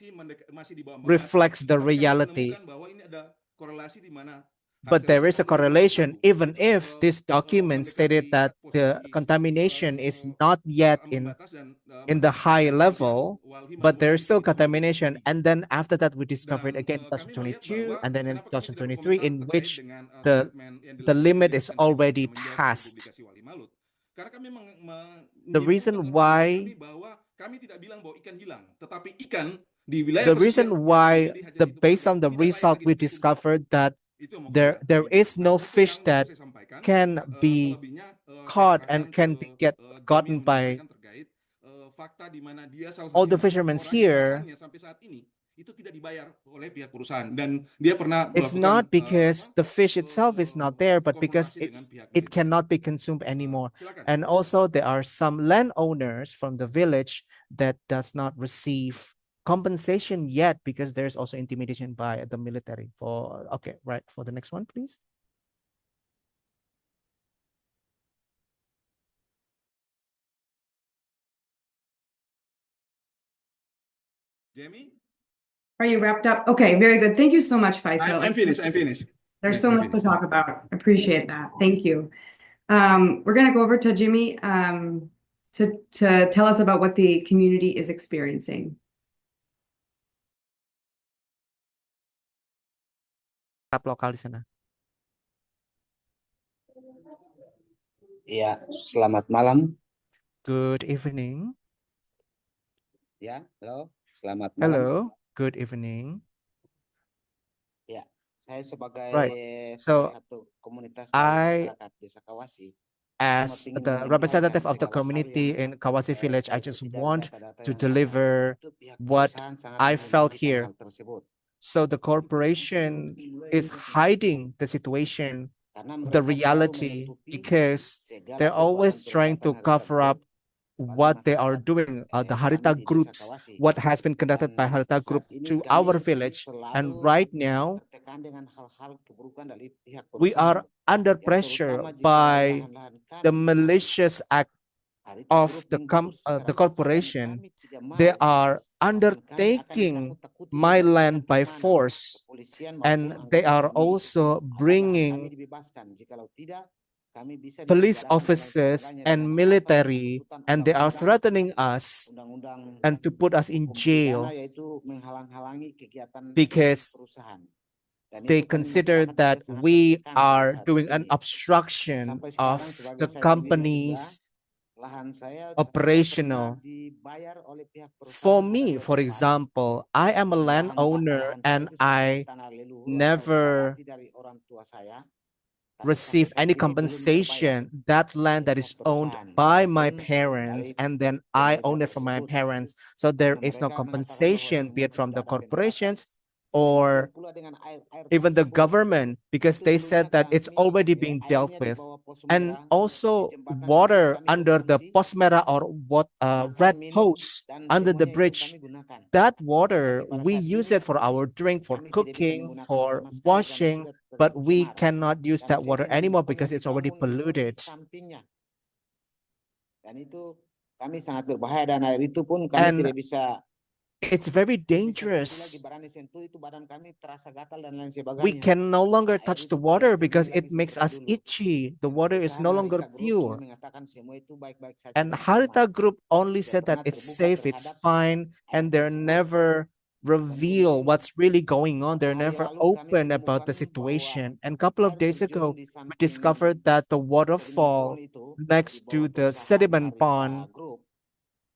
G: masih di bawah menengah,
H: reflects the
G: tapi kami
H: reality.
G: menemukan bahwa ini ada korelasi di mana
H: But
G: hasil
H: there is a
G: tersebut nomor
H: correlation,
G: satu
H: even
G: itu
H: if this document stated
G: mendekati
H: that the
G: posisi
H: contamination is not yet
G: membatas dan
H: in the high
G: kemudian
H: level,
G: Walhi
H: but there is
G: memposisikan
H: still
G: itu nomor
H: contamination.
G: 3.
H: And then after that, we discovered
G: Dan
H: again
G: kami melihat
H: 2022
G: bahwa
H: and then in
G: kenapa kami tidak
H: 2023,
G: berkomentar
H: in
G: terkait
H: which
G: dengan
H: the
G: treatment yang
H: the
G: dilakukan
H: limit
G: pihak
H: is
G: yang tidak
H: already
G: bertanggung jawab dari
H: passed.
G: publikasi Wali Malut. Karena kami
H: The
G: menyimpulkan
H: reason
G: dalam analisis
H: why
G: kami bahwa kami tidak bilang bahwa ikan hilang, tetapi ikan di wilayah
H: the
G: pesisir
H: reason
G: yang
H: why
G: menjadi hajat
H: the
G: hidup
H: based
G: warga
H: on the
G: tidak layak
H: result
G: lagi
H: we
G: dikonsumsi.
H: discovered that
G: Itu yang mau
H: there
G: kami
H: is
G: bilang.
H: no
G: Nah, itu
H: fish
G: yang mau
H: that
G: saya sampaikan.
H: can be
G: Selebihnya saya
H: caught
G: serahkan
H: and can
G: ke
H: be
G: Jemmy
H: gotten
G: yang
H: by
G: menyampaikan terkait fakta di mana dia salah
H: all
G: satu
H: the fishermen
G: orang yang
H: here.
G: lahannya sampai saat ini itu tidak dibayar oleh pihak perusahaan dan dia pernah
H: It's
G: melakukan
H: not because the fish itself is not there, but because
G: konfrontasi dengan pihak
H: it
G: militer.
H: cannot be consumed anymore.
G: Silakan.
H: And also there are some landowners from the village that does not receive compensation yet because there's also intimidation by the military. For okay, right, for the next one, please.
G: Jamie?
A: Are you wrapped up? Okay, very good. Thank you so much, Faisal.
G: I'm finished. I'm finished.
A: There's
G: Yes,
A: so
G: I'm
A: much to
G: finished.
A: talk about. Appreciate that. Thank you. We're going to go over to Jimmy to tell us about what the community is experiencing.
H: Lokal di sana.
I: Ya, selamat malam.
H: Good evening.
I: Ya, halo, selamat malam.
H: Hello, good evening.
I: Ya, saya sebagai
H: So,
I: salah satu komunitas
H: I,
I: dari masyarakat Desa Kawasi,
H: as the representative of the community in Kawasi Village, I just want to deliver what I felt here. So the corporation is hiding the situation, the reality, because they're always trying to cover up what they are doing, the Harita Groups, what has been conducted by Harita Group to our village. And right now, we are under pressure by the malicious act of the corporation. They are undertaking my land by force, and they are also bringing police officers and military, and they are threatening us and to put us in jail because they consider that we are doing an obstruction of the company's operational. For me, for example, I am a landowner and I never receive any compensation. That land that is owned by my parents, and then I own it from my parents. So there is no compensation, be it from the corporations or even the government, because they said that it's already being dealt with. And also water under the Posmera or what red hose under the bridge, that water, we use it for our drink, for cooking, for washing, but we cannot use that water anymore because it's already polluted. And it's very dangerous. We can no longer touch the water because it makes us itchy. The water is no longer pure. And Harita Group only said that it's safe, it's fine, and they're never reveal what's really going on. They're never open about the situation. And a couple of days ago, we discovered that the waterfall next to the sediment pond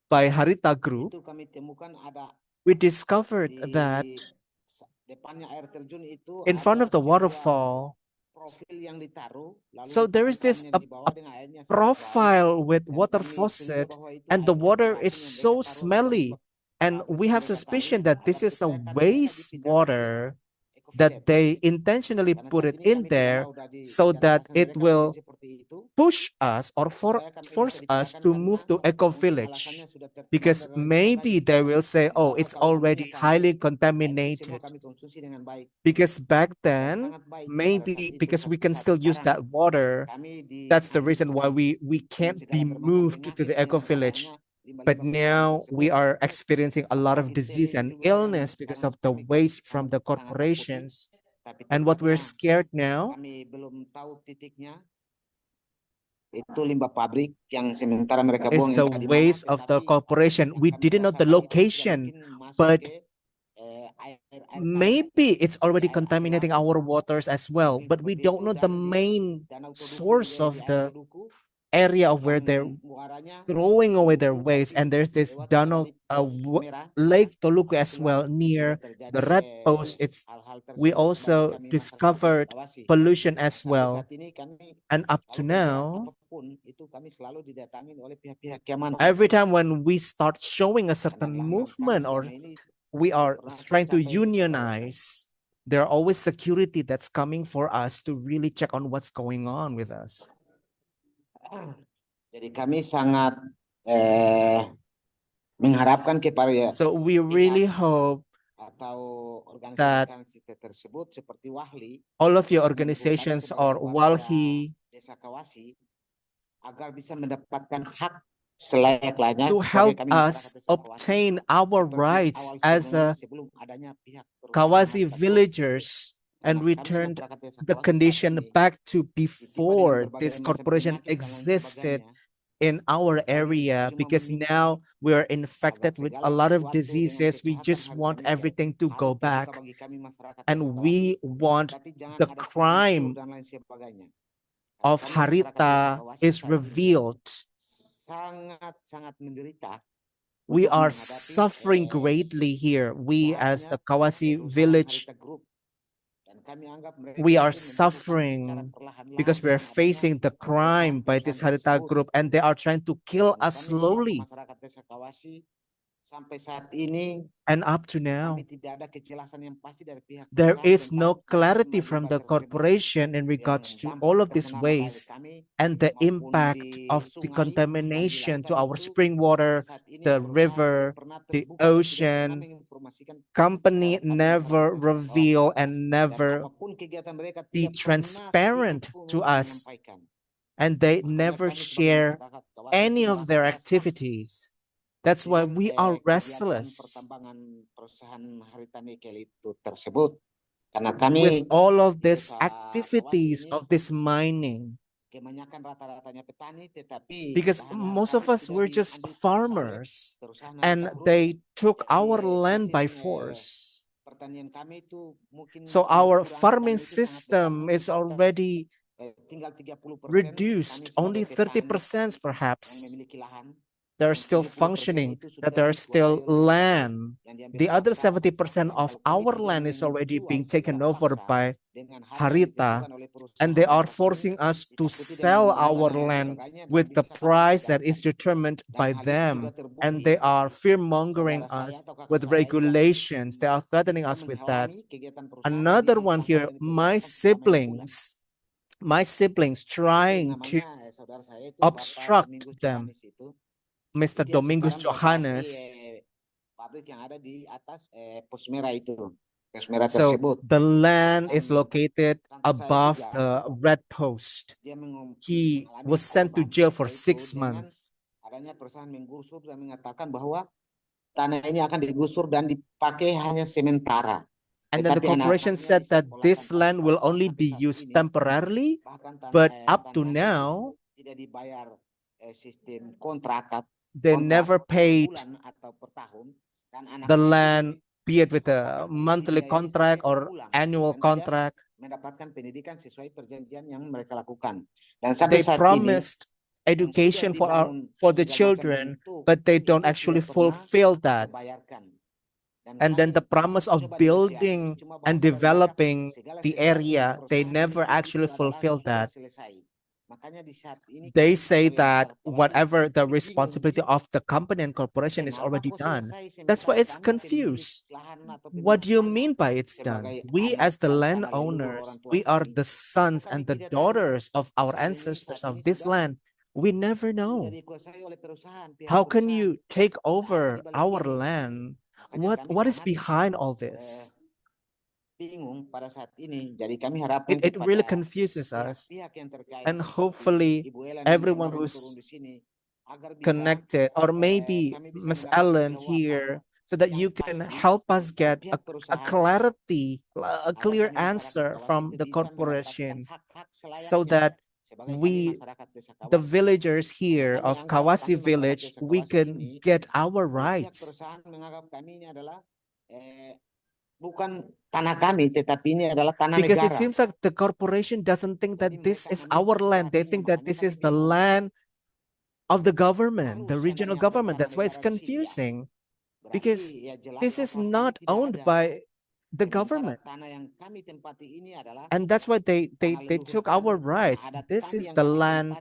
H: by Harita Group, we discovered that in front of the waterfall, so there is this a profile with water faucet, and the water is so smelly. And we have suspicion that this is a wastewater that they intentionally put it in there so that it will push us or force us to move to eco village, because maybe they will say, oh, it's already highly contaminated, because back then maybe because we can still use that water, that's the reason why we can't be moved to the eco village. But now we are experiencing a lot of disease and illness because of the waste from the corporations. And what we're scared now
I: kami belum tahu titiknya. Itu limbah pabrik yang sementara mereka
H: is
I: buang
H: the
I: entah di mana,
H: waste of the
I: tetapi
H: corporation. We
I: kami
H: didn't know the
I: merasakan itu sudah
H: location,
I: mungkin masuk
H: but
I: ke air
H: maybe it's already
I: air
H: contaminating
I: laut.
H: our waters as well,
I: Mungkin
H: but we
I: seperti
H: don't
I: itu.
H: know the
I: Dan di
H: main
I: Danau Toduku,
H: source
I: di
H: of
I: air
H: the
I: Toduku,
H: area of where they're
I: muaranya
H: throwing away their
I: Toluku,
H: waste.
I: tapi
H: And there's this
I: lewat dari pos merah,
H: Lake Toluku
I: kami
H: as
I: keluar
H: well near
I: sudah terjadi
H: the red post.
I: hal-hal
H: We
I: tersebut bagi
H: also
I: kami masyarakat
H: discovered
I: Desa Kawasi.
H: pollution as
I: Sampai
H: well.
I: saat ini kami
H: And up to
I: lalu bergerak
H: now,
I: apapun itu kami selalu didatangi oleh pihak-pihak keamanan.
H: every time when we start showing a
I: Karena
H: certain
I: di hal-hal kami
H: movement or
I: selama ini
H: we are
I: pernah
H: trying to
I: tercapai
H: unionize, there are always security that's coming for us to really check on what's going on with us.
I: Jadi kami sangat mengharapkan kepada
H: So we really hope
I: atau
H: that
I: organisasi tersebut seperti Walhi,
H: all of your
I: untuk berupaya
H: organizations
I: sebagai
H: or
I: warga
H: Walhi
I: Desa Kawasi agar bisa mendapatkan hak selayaknya
H: to
I: sebagai
H: help
I: kami masyarakat
H: us
I: Desa Kawasi,
H: obtain our
I: seperti
H: rights
I: awal
H: as
I: sebelumnya
H: a
I: sebelum adanya pihak berwenang
H: Kawasi
I: Harita Group.
H: villagers and
I: Karena kami
H: returned
I: masyarakat Desa
H: the
I: Kawasi saat
H: condition
I: ini
H: back to
I: ditiba dengan
H: before
I: berbagai
H: this
I: macam
H: corporation
I: penyakit dan lain
H: existed
I: sebagainya.
H: in our
I: Kami
H: area,
I: cuma
H: because
I: meminta
H: now we are infected
I: agar
H: with
I: segala
H: a lot of
I: sesuatu dengan
H: diseases. We
I: kejahatan
H: just
I: harga
H: want
I: nikel
H: everything to
I: harus
H: go
I: terbuka
H: back,
I: bagi kami masyarakat Desa
H: and
I: Kawasi,
H: we want
I: tapi jangan
H: the
I: ada signature
H: crime
I: dan lain sebagainya. Karena
H: of
I: kami masyarakat Desa
H: Harita
I: Kawasi
H: is
I: saat ini
H: revealed.
I: sangat menderita
H: We
I: untuk
H: are
I: menghadapi
H: suffering greatly here. We as the
I: usahanya
H: Kawasi
I: perusahaan
H: village,
I: Harita Group. Dan kami anggap mereka
H: we are
I: mungkin membutuhkan secara
H: suffering
I: perlahan-lahan
H: because we are
I: dengan adanya
H: facing the crime by this
I: perusahaan-perusahaan
H: Harita
I: tersebut.
H: group, and they are trying to kill
I: Dan
H: us
I: kami selaku
H: slowly.
I: masyarakat Desa Kawasi sampai saat ini
H: And up to now,
I: kami tidak ada kejelasan yang pasti dari pihak
H: there
I: perusahaan
H: is
I: tentang
H: no clarity
I: limbah-limbah
H: from the
I: tersebut
H: corporation in
I: yang
H: regards to
I: dampak
H: all of this
I: terkena bagi
H: waste
I: kami
H: and the
I: maupun
H: impact
I: di
H: of the
I: sungai dan di
H: contamination to
I: lautan
H: our
I: itu
H: spring
I: sampai
H: water,
I: saat ini
H: the
I: perusahaan tidak
H: river,
I: pernah
H: the
I: terbuka dan tidak pernah
H: ocean.
I: menginformasikan
H: Company
I: terhadap kami
H: never
I: masyarakat Desa Kawasi.
H: reveal and
I: Dan
H: never
I: apapun kegiatan mereka
H: be
I: tidak pernah
H: transparent
I: sedikit pun
H: to
I: untuk
H: us,
I: menyampaikan.
H: and they
I: Makanya
H: never
I: kami sebagai
H: share
I: masyarakat Kawasi
H: any of their
I: merasa resah
H: activities. That's why
I: dengan
H: we are
I: kegiatan
H: restless
I: pertambangan perusahaan Harita Nikel itu tersebut. Karena
H: with
I: kami
H: all of
I: di
H: these
I: Desa
H: activities
I: Kawasi ini
H: of this mining,
I: kebanyakan rata-ratanya petani, tetapi
H: because
I: lahan-lahan
H: most of
I: kami
H: us
I: sudah
H: were just
I: diambil paksa oleh
H: farmers
I: perusahaan
H: and
I: Harita Group.
H: they took
I: Jadi
H: our
I: saat
H: land by
I: ini
H: force.
I: pertanian kami itu mungkin
H: So our
I: pengukuran
H: farming
I: kami itu sangat besar.
H: system
I: Mungkin
H: is
I: kita
H: already
I: tinggal 30% kami
H: reduced, only
I: sebagai petani
H: 30%
I: yang
H: perhaps.
I: memiliki lahan.
H: They're
I: Yang
H: still
I: 70%
H: functioning,
I: itu
H: that
I: sudah
H: there are still
I: dikuasai oleh pihak lain
H: land.
I: yang diambil
H: The other
I: paksa.
H: 70% of
I: Kalau kami
H: our
I: tidak
H: land is already
I: menjual
H: being taken
I: secara
H: over
I: paksa
H: by
I: dengan harga yang
H: Harita,
I: ditentukan oleh
H: and they
I: perusahaan
H: are
I: agar kami
H: forcing us to
I: ditakuti dengan
H: sell
I: undang-undang
H: our
I: dan lain
H: land
I: sebagainya, dan
H: with the
I: bisa kami
H: price that
I: tinggalkan.
H: is determined
I: Dan
H: by
I: hal itu sudah
H: them. And
I: terbukti.
H: they are fear-mongering
I: Saudara saya
H: us
I: atau kakak
H: with
I: saya itu
H: regulations. They are threatening
I: diduga
H: us with that.
I: menghalangi kegiatan perusahaan
H: Another
I: di
H: one
I: kampanye
H: here,
I: perusahaan selama 6 bulan.
H: my siblings
I: Itu
H: trying to
I: namanya saudara saya itu Bapak
H: obstruct
I: Domingus
H: them.
I: Johannes itu.
H: Mr.
I: Dia
H: Domingus
I: sekarang beroperasi
H: Johannes.
I: pabrik yang ada di atas pos merah itu. Pos merah
H: So
I: tersebut.
H: the land
I: Dan
H: is located
I: tante saya
H: above
I: juga
H: the red post.
I: dia
H: He
I: mengalami
H: was sent to
I: korban
H: jail for
I: yaitu
H: 6
I: dengan
H: months.
I: adanya perusahaan menggusur dan mengatakan bahwa tanah ini akan digusur dan dipakai hanya sementara.
H: And then the
I: Tetapi
H: corporation
I: anak-anaknya
H: said that
I: disekolahkan
H: this
I: tanpa
H: land will
I: sekolah
H: only
I: sampai
H: be
I: saat
H: used
I: ini.
H: temporarily,
I: Bahkan
H: but up to
I: tanahnya
H: now,
I: tidak dibayar sistem kontrak
H: they never
I: per
H: paid
I: bulan atau per tahun, dan
H: the
I: anak-anaknya
H: land, be it with a
I: disekolahkan untuk
H: monthly
I: dibiayai
H: contract
I: sampai per
H: or
I: bulan
H: annual
I: dan tidak
H: contract.
I: mendapatkan pendidikan sesuai perjanjian yang mereka lakukan. Dan sampai
H: They
I: saat ini
H: promised
I: yang sudah
H: education
I: dibangun
H: for the
I: segala macam
H: children,
I: bentuk
H: but they don't
I: itu
H: actually
I: tidak pernah
H: fulfill that.
I: terbayarkan. Dan
H: And then
I: kami
H: the promise of
I: coba negosiasi,
H: building
I: cuma
H: and
I: bahasa dari mereka
H: developing
I: segala
H: the
I: sesuatu dengan
H: area, they
I: perusahaan
H: never
I: Harita
H: actually
I: itu adalah
H: fulfill
I: sudah
H: that.
I: selesai.
H: They say that whatever the responsibility of the company and corporation is already done. That's why it's confused. What do you mean by it's done? We as the landowners, we are the sons and the daughters of our ancestors of this land. We never know. How can you take over our land? What is behind all this? It really confuses us. And hopefully everyone who's connected, or maybe Miss Ellen here, so that you can help us get a clarity, a clear answer from the corporation, so that we, the villagers here of Kawasi village, we can get our rights. Because it seems like the corporation doesn't think that this is our land. They think that this is the land of the government, the regional government. That's why it's confusing, because this is not owned by the government. And that's why they took our rights. This is the land.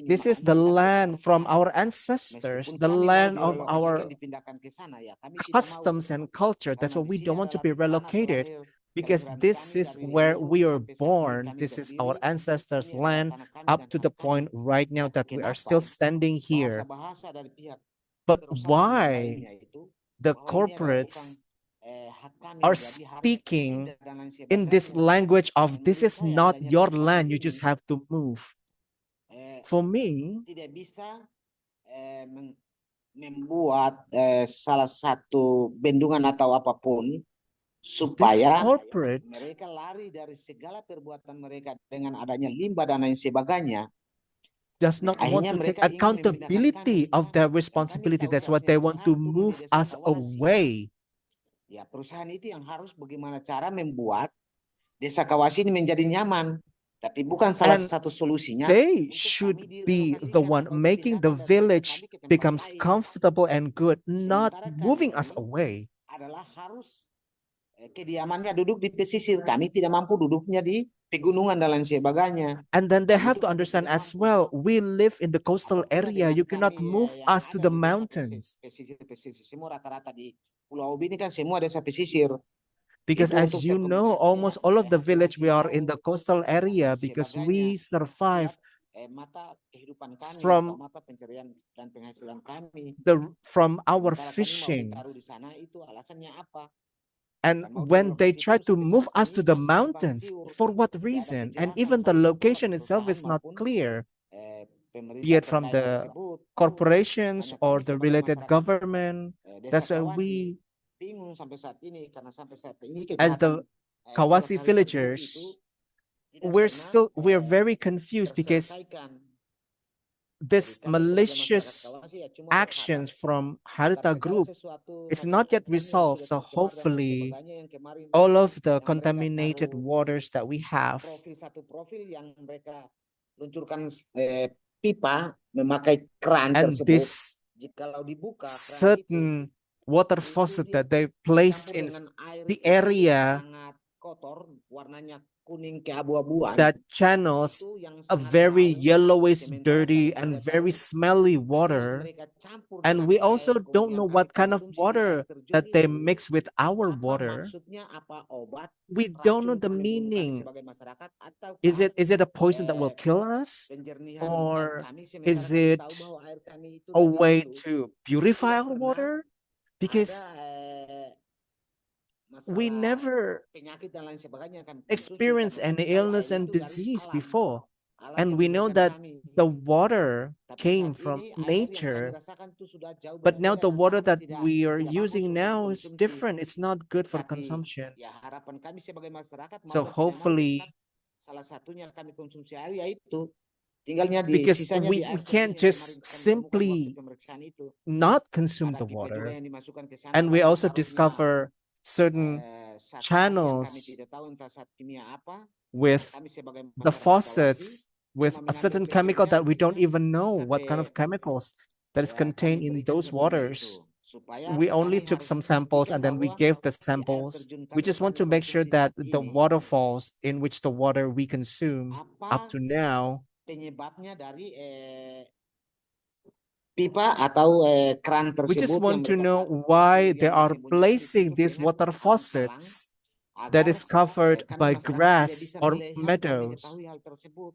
H: This is the land from our ancestors, the land of our customs and culture. That's why we don't want to be relocated, because this is where we are born. This is our ancestors' land up to the point right now that we are still standing here. But why the corporates are speaking in this language of this is not your land, you just have to move? For me,
I: membuat salah satu bendungan atau apapun
H: supaya
I: mereka lari dari segala perbuatan mereka dengan adanya limbah dan lain sebagainya.
H: Does not want to take accountability of their responsibility. That's what they want to move us away.
I: Ya, perusahaan itu yang harus bagaimana cara membuat desa Kawasi ini menjadi nyaman. Tapi bukan salah satu solusinya.
H: They should be the one making the village becomes comfortable and good, not moving us away.
I: Adalah harus kediamannya duduk di pesisir. Kami tidak mampu duduknya di pegunungan dan lain sebagainya.
H: And then they have to understand as well, we live in the coastal area. You cannot move us to the mountains.
I: Pesisir semua rata-rata di Pulau Obi ini kan semua desa pesisir.
H: Because as you know, almost all of the village, we are in the coastal area because we survive from our fishing. And when they try to move us to the mountains, for what reason? And even the location itself is not clear, be it from the corporations or the related government. That's why we, as the Kawasi villagers, we're very confused, because this malicious actions from Harita Group is not yet resolved. So hopefully all of the contaminated waters that we have, and this certain water faucet that they placed in the area that channels a very yellowish, dirty, and very smelly water. And we also don't know what kind of water that they mix with our water. We don't know the meaning. Is it a poison that will kill us? Or is it a way to purify our water? Because we never experienced any illness and disease before. And we know that the water came from nature. But now the water that we are using now is different. It's not good for consumption. So hopefully, because we can't just simply not consume the water. And we also discover certain channels with the faucets with a certain chemical that we don't even know what kind of chemicals that is contained in those waters. We only took some samples and then we gave the samples. We just want to make sure that the waterfalls in which the water we consume up to now
I: penyebabnya dari pipa atau keran
H: We just
I: tersebut yang
H: want to know
I: berkata
H: why they
I: yang
H: are
I: disembunyikan
H: placing
I: ditutup
H: these
I: dengan
H: water
I: alat penghalang
H: faucets that
I: agar
H: is covered
I: karena
H: by
I: masyarakat tidak
H: grass
I: bisa
H: or
I: melihat dan
H: meadows.
I: mengetahui hal tersebut.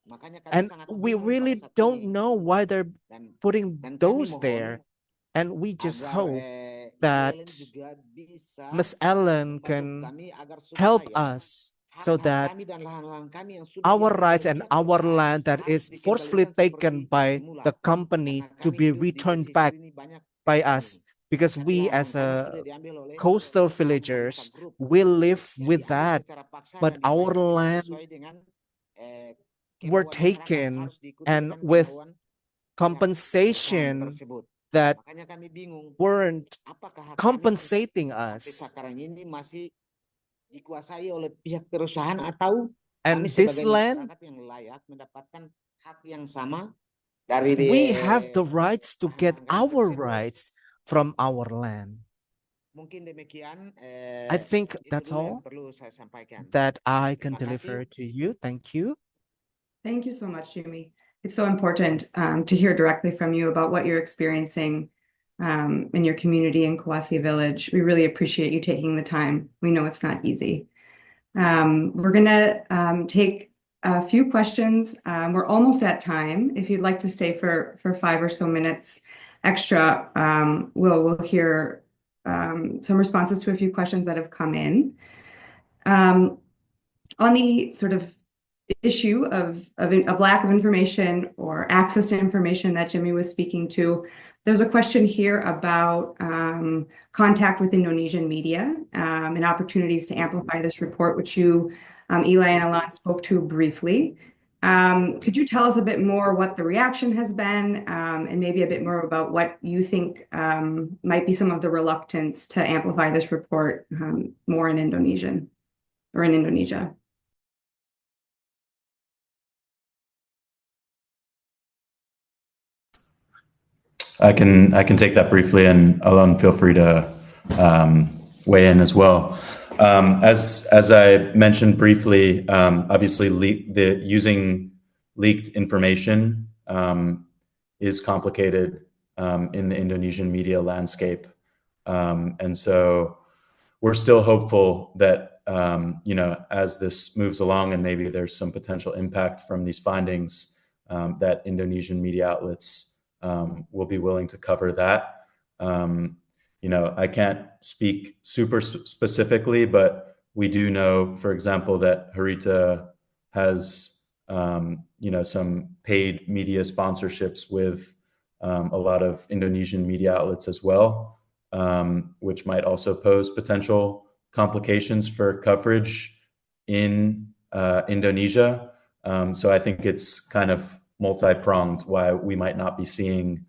I: Makanya kami
H: And
I: sangat
H: we
I: bingung pada
H: really
I: saat
H: don't
I: ini
H: know why they're
I: dan
H: putting
I: kami
H: those
I: mohon
H: there. And we just
I: agar
H: hope
I: Ibu
H: that
I: Ellen juga bisa
H: Miss Ellen
I: membantu
H: can
I: kami agar
H: help
I: supaya
H: us so
I: hak-hak
H: that
I: kami dan lahan-lahan kami yang sudah
H: our
I: diambil oleh
H: rights and
I: pihak
H: our
I: perusahaan
H: land that
I: harus
H: is forcefully
I: dikembalikan
H: taken
I: seperti
H: by
I: semula.
H: the company
I: Karena
H: to
I: kami
H: be
I: hidup di
H: returned
I: pesisir
H: back
I: ini banyak
H: by
I: petani.
H: us, because
I: Tapi
H: we
I: lahan
H: as
I: kami
H: a
I: sudah diambil oleh
H: coastal
I: perusahaan Harita
H: villagers
I: Group
H: will live
I: yang
H: with
I: diambil
H: that,
I: secara paksa
H: but
I: dan
H: our
I: dibayar tidak
H: land
I: sesuai dengan
H: were
I: kemauan masyarakat.
H: taken,
I: Harus diikuti
H: and
I: dengan
H: with
I: kemauan pihak perusahaan
H: compensation
I: tersebut.
H: that
I: Makanya kami bingung,
H: weren't
I: apakah hak kami
H: compensating
I: sampai
H: us.
I: sekarang ini masih dikuasai oleh pihak perusahaan atau kami
H: And this
I: sebagai
H: land,
I: masyarakat yang layak mendapatkan hak yang sama dari
H: we have the rights to get
I: lahan-lahan kami
H: our
I: tersebut.
H: rights from our land.
I: Mungkin demikian
H: I think
I: itu
H: that's
I: dulu yang
H: all
I: perlu saya sampaikan.
H: that I can
I: Terima
H: deliver
I: kasih.
H: to you. Thank you.
A: Thank you so much, Jimmy. It's so important to hear directly from you about what you're experiencing in your community in Kawasi Village. We really appreciate you taking the time. We know it's not easy. We're going to take a few questions. We're almost at time. If you'd like to stay for 5 or so minutes extra, we'll hear some responses to a few questions that have come in. On the sort of issue of lack of information or access to information that Jimmy was speaking to, there's a question here about contact with Indonesian media and opportunities to amplify this report, which you, Eli and Alon, spoke to briefly. Could you tell us a bit more what the reaction has been and maybe a bit more about what you think might be some of the reluctance to amplify this report more in Indonesian or in Indonesia?
E: I can take that briefly, and Alon, feel free to weigh in as well. As I mentioned briefly, obviously using leaked information is complicated in the Indonesian media landscape, and so we're still hopeful that as this moves along and maybe there's some potential impact from these findings, that Indonesian media outlets will be willing to cover that. I can't speak super specifically, but we do know, for example, that Harita has some paid media sponsorships with a lot of Indonesian media outlets as well, which might also pose potential complications for coverage in Indonesia. So I think it's kind of multi-pronged why we might not be seeing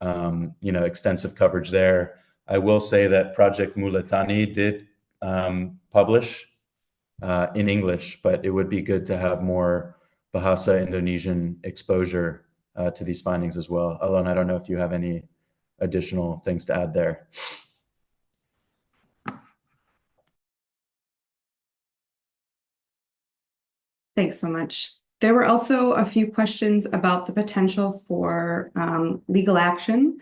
E: extensive coverage there. I will say that Project Mulatani did publish in English, but it would be good to have more Bahasa Indonesian exposure to these findings as well. Alon, I don't know if you have any additional things to add there.
A: Thanks so much. There were also a few questions about the potential for legal action.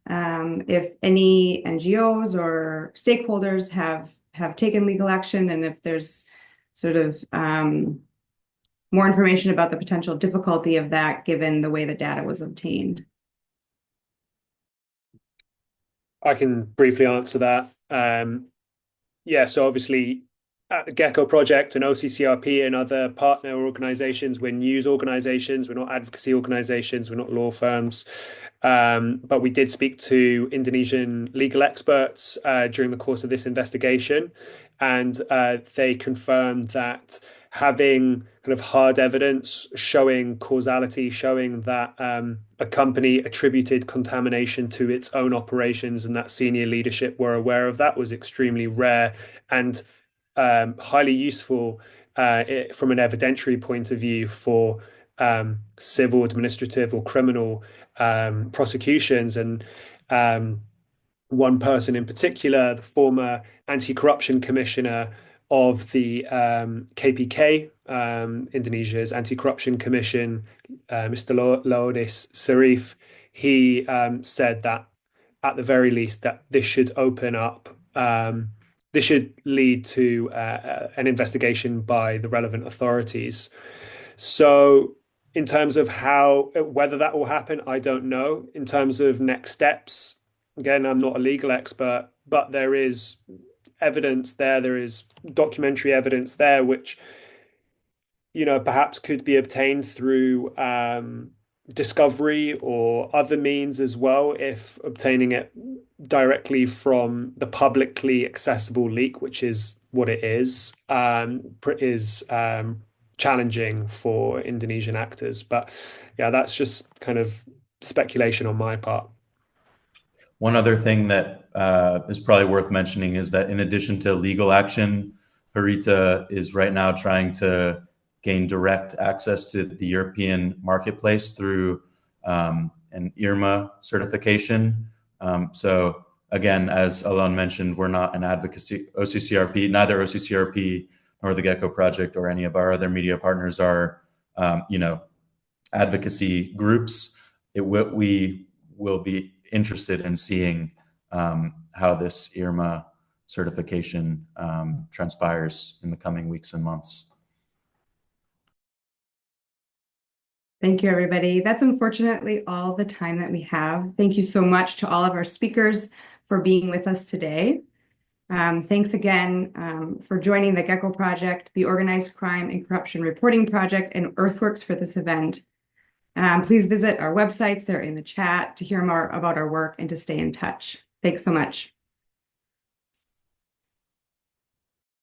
A: If any NGOs or stakeholders have taken legal action, and if there's sort of more information about the potential difficulty of that given the way the data was obtained.
F: I can briefly answer that. So obviously at the Gecko Project and OCCRP and other partner organizations, we're news organizations, we're not advocacy organizations, we're not law firms. But we did speak to Indonesian legal experts during the course of this investigation, and they confirmed that having kind of hard evidence showing causality, showing that a company attributed contamination to its own operations and that senior leadership were aware of that was extremely rare and highly useful from an evidentiary point of view for civil, administrative, or criminal prosecutions. And one person in particular, the former anti-corruption commissioner of the KPK, Indonesia's Anti-Corruption Commission, Mr. Laodis Sarif, he said that at the very least that this should open up, this should lead to an investigation by the relevant authorities. So in terms of whether that will happen, I don't know. In terms of next steps, again, I'm not a legal expert, but there is evidence there is documentary evidence there, which, perhaps could be obtained through discovery or other means as well, if obtaining it directly from the publicly accessible leak, which is what it is challenging for Indonesian actors. But yeah, that's just kind of speculation on my part.
E: One other thing that is probably worth mentioning is that in addition to legal action, Harita is right now trying to gain direct access to the European marketplace through an IRMA certification. So again, as Alon mentioned, we're not an advocacy OCCRP, neither OCCRP nor the Gecko Project or any of our other media partners are, advocacy groups. We will be interested in seeing how this IRMA certification transpires in the coming weeks and months.
A: Thank you, everybody. That's unfortunately all the time that we have. Thank you so much to all of our speakers for being with us today. Thanks again for joining the Gecko Project, the Organized Crime and Corruption Reporting Project, and Earthworks for this event. Please visit our websites. They're in the chat to hear more about our work and to stay in touch. Thanks so much.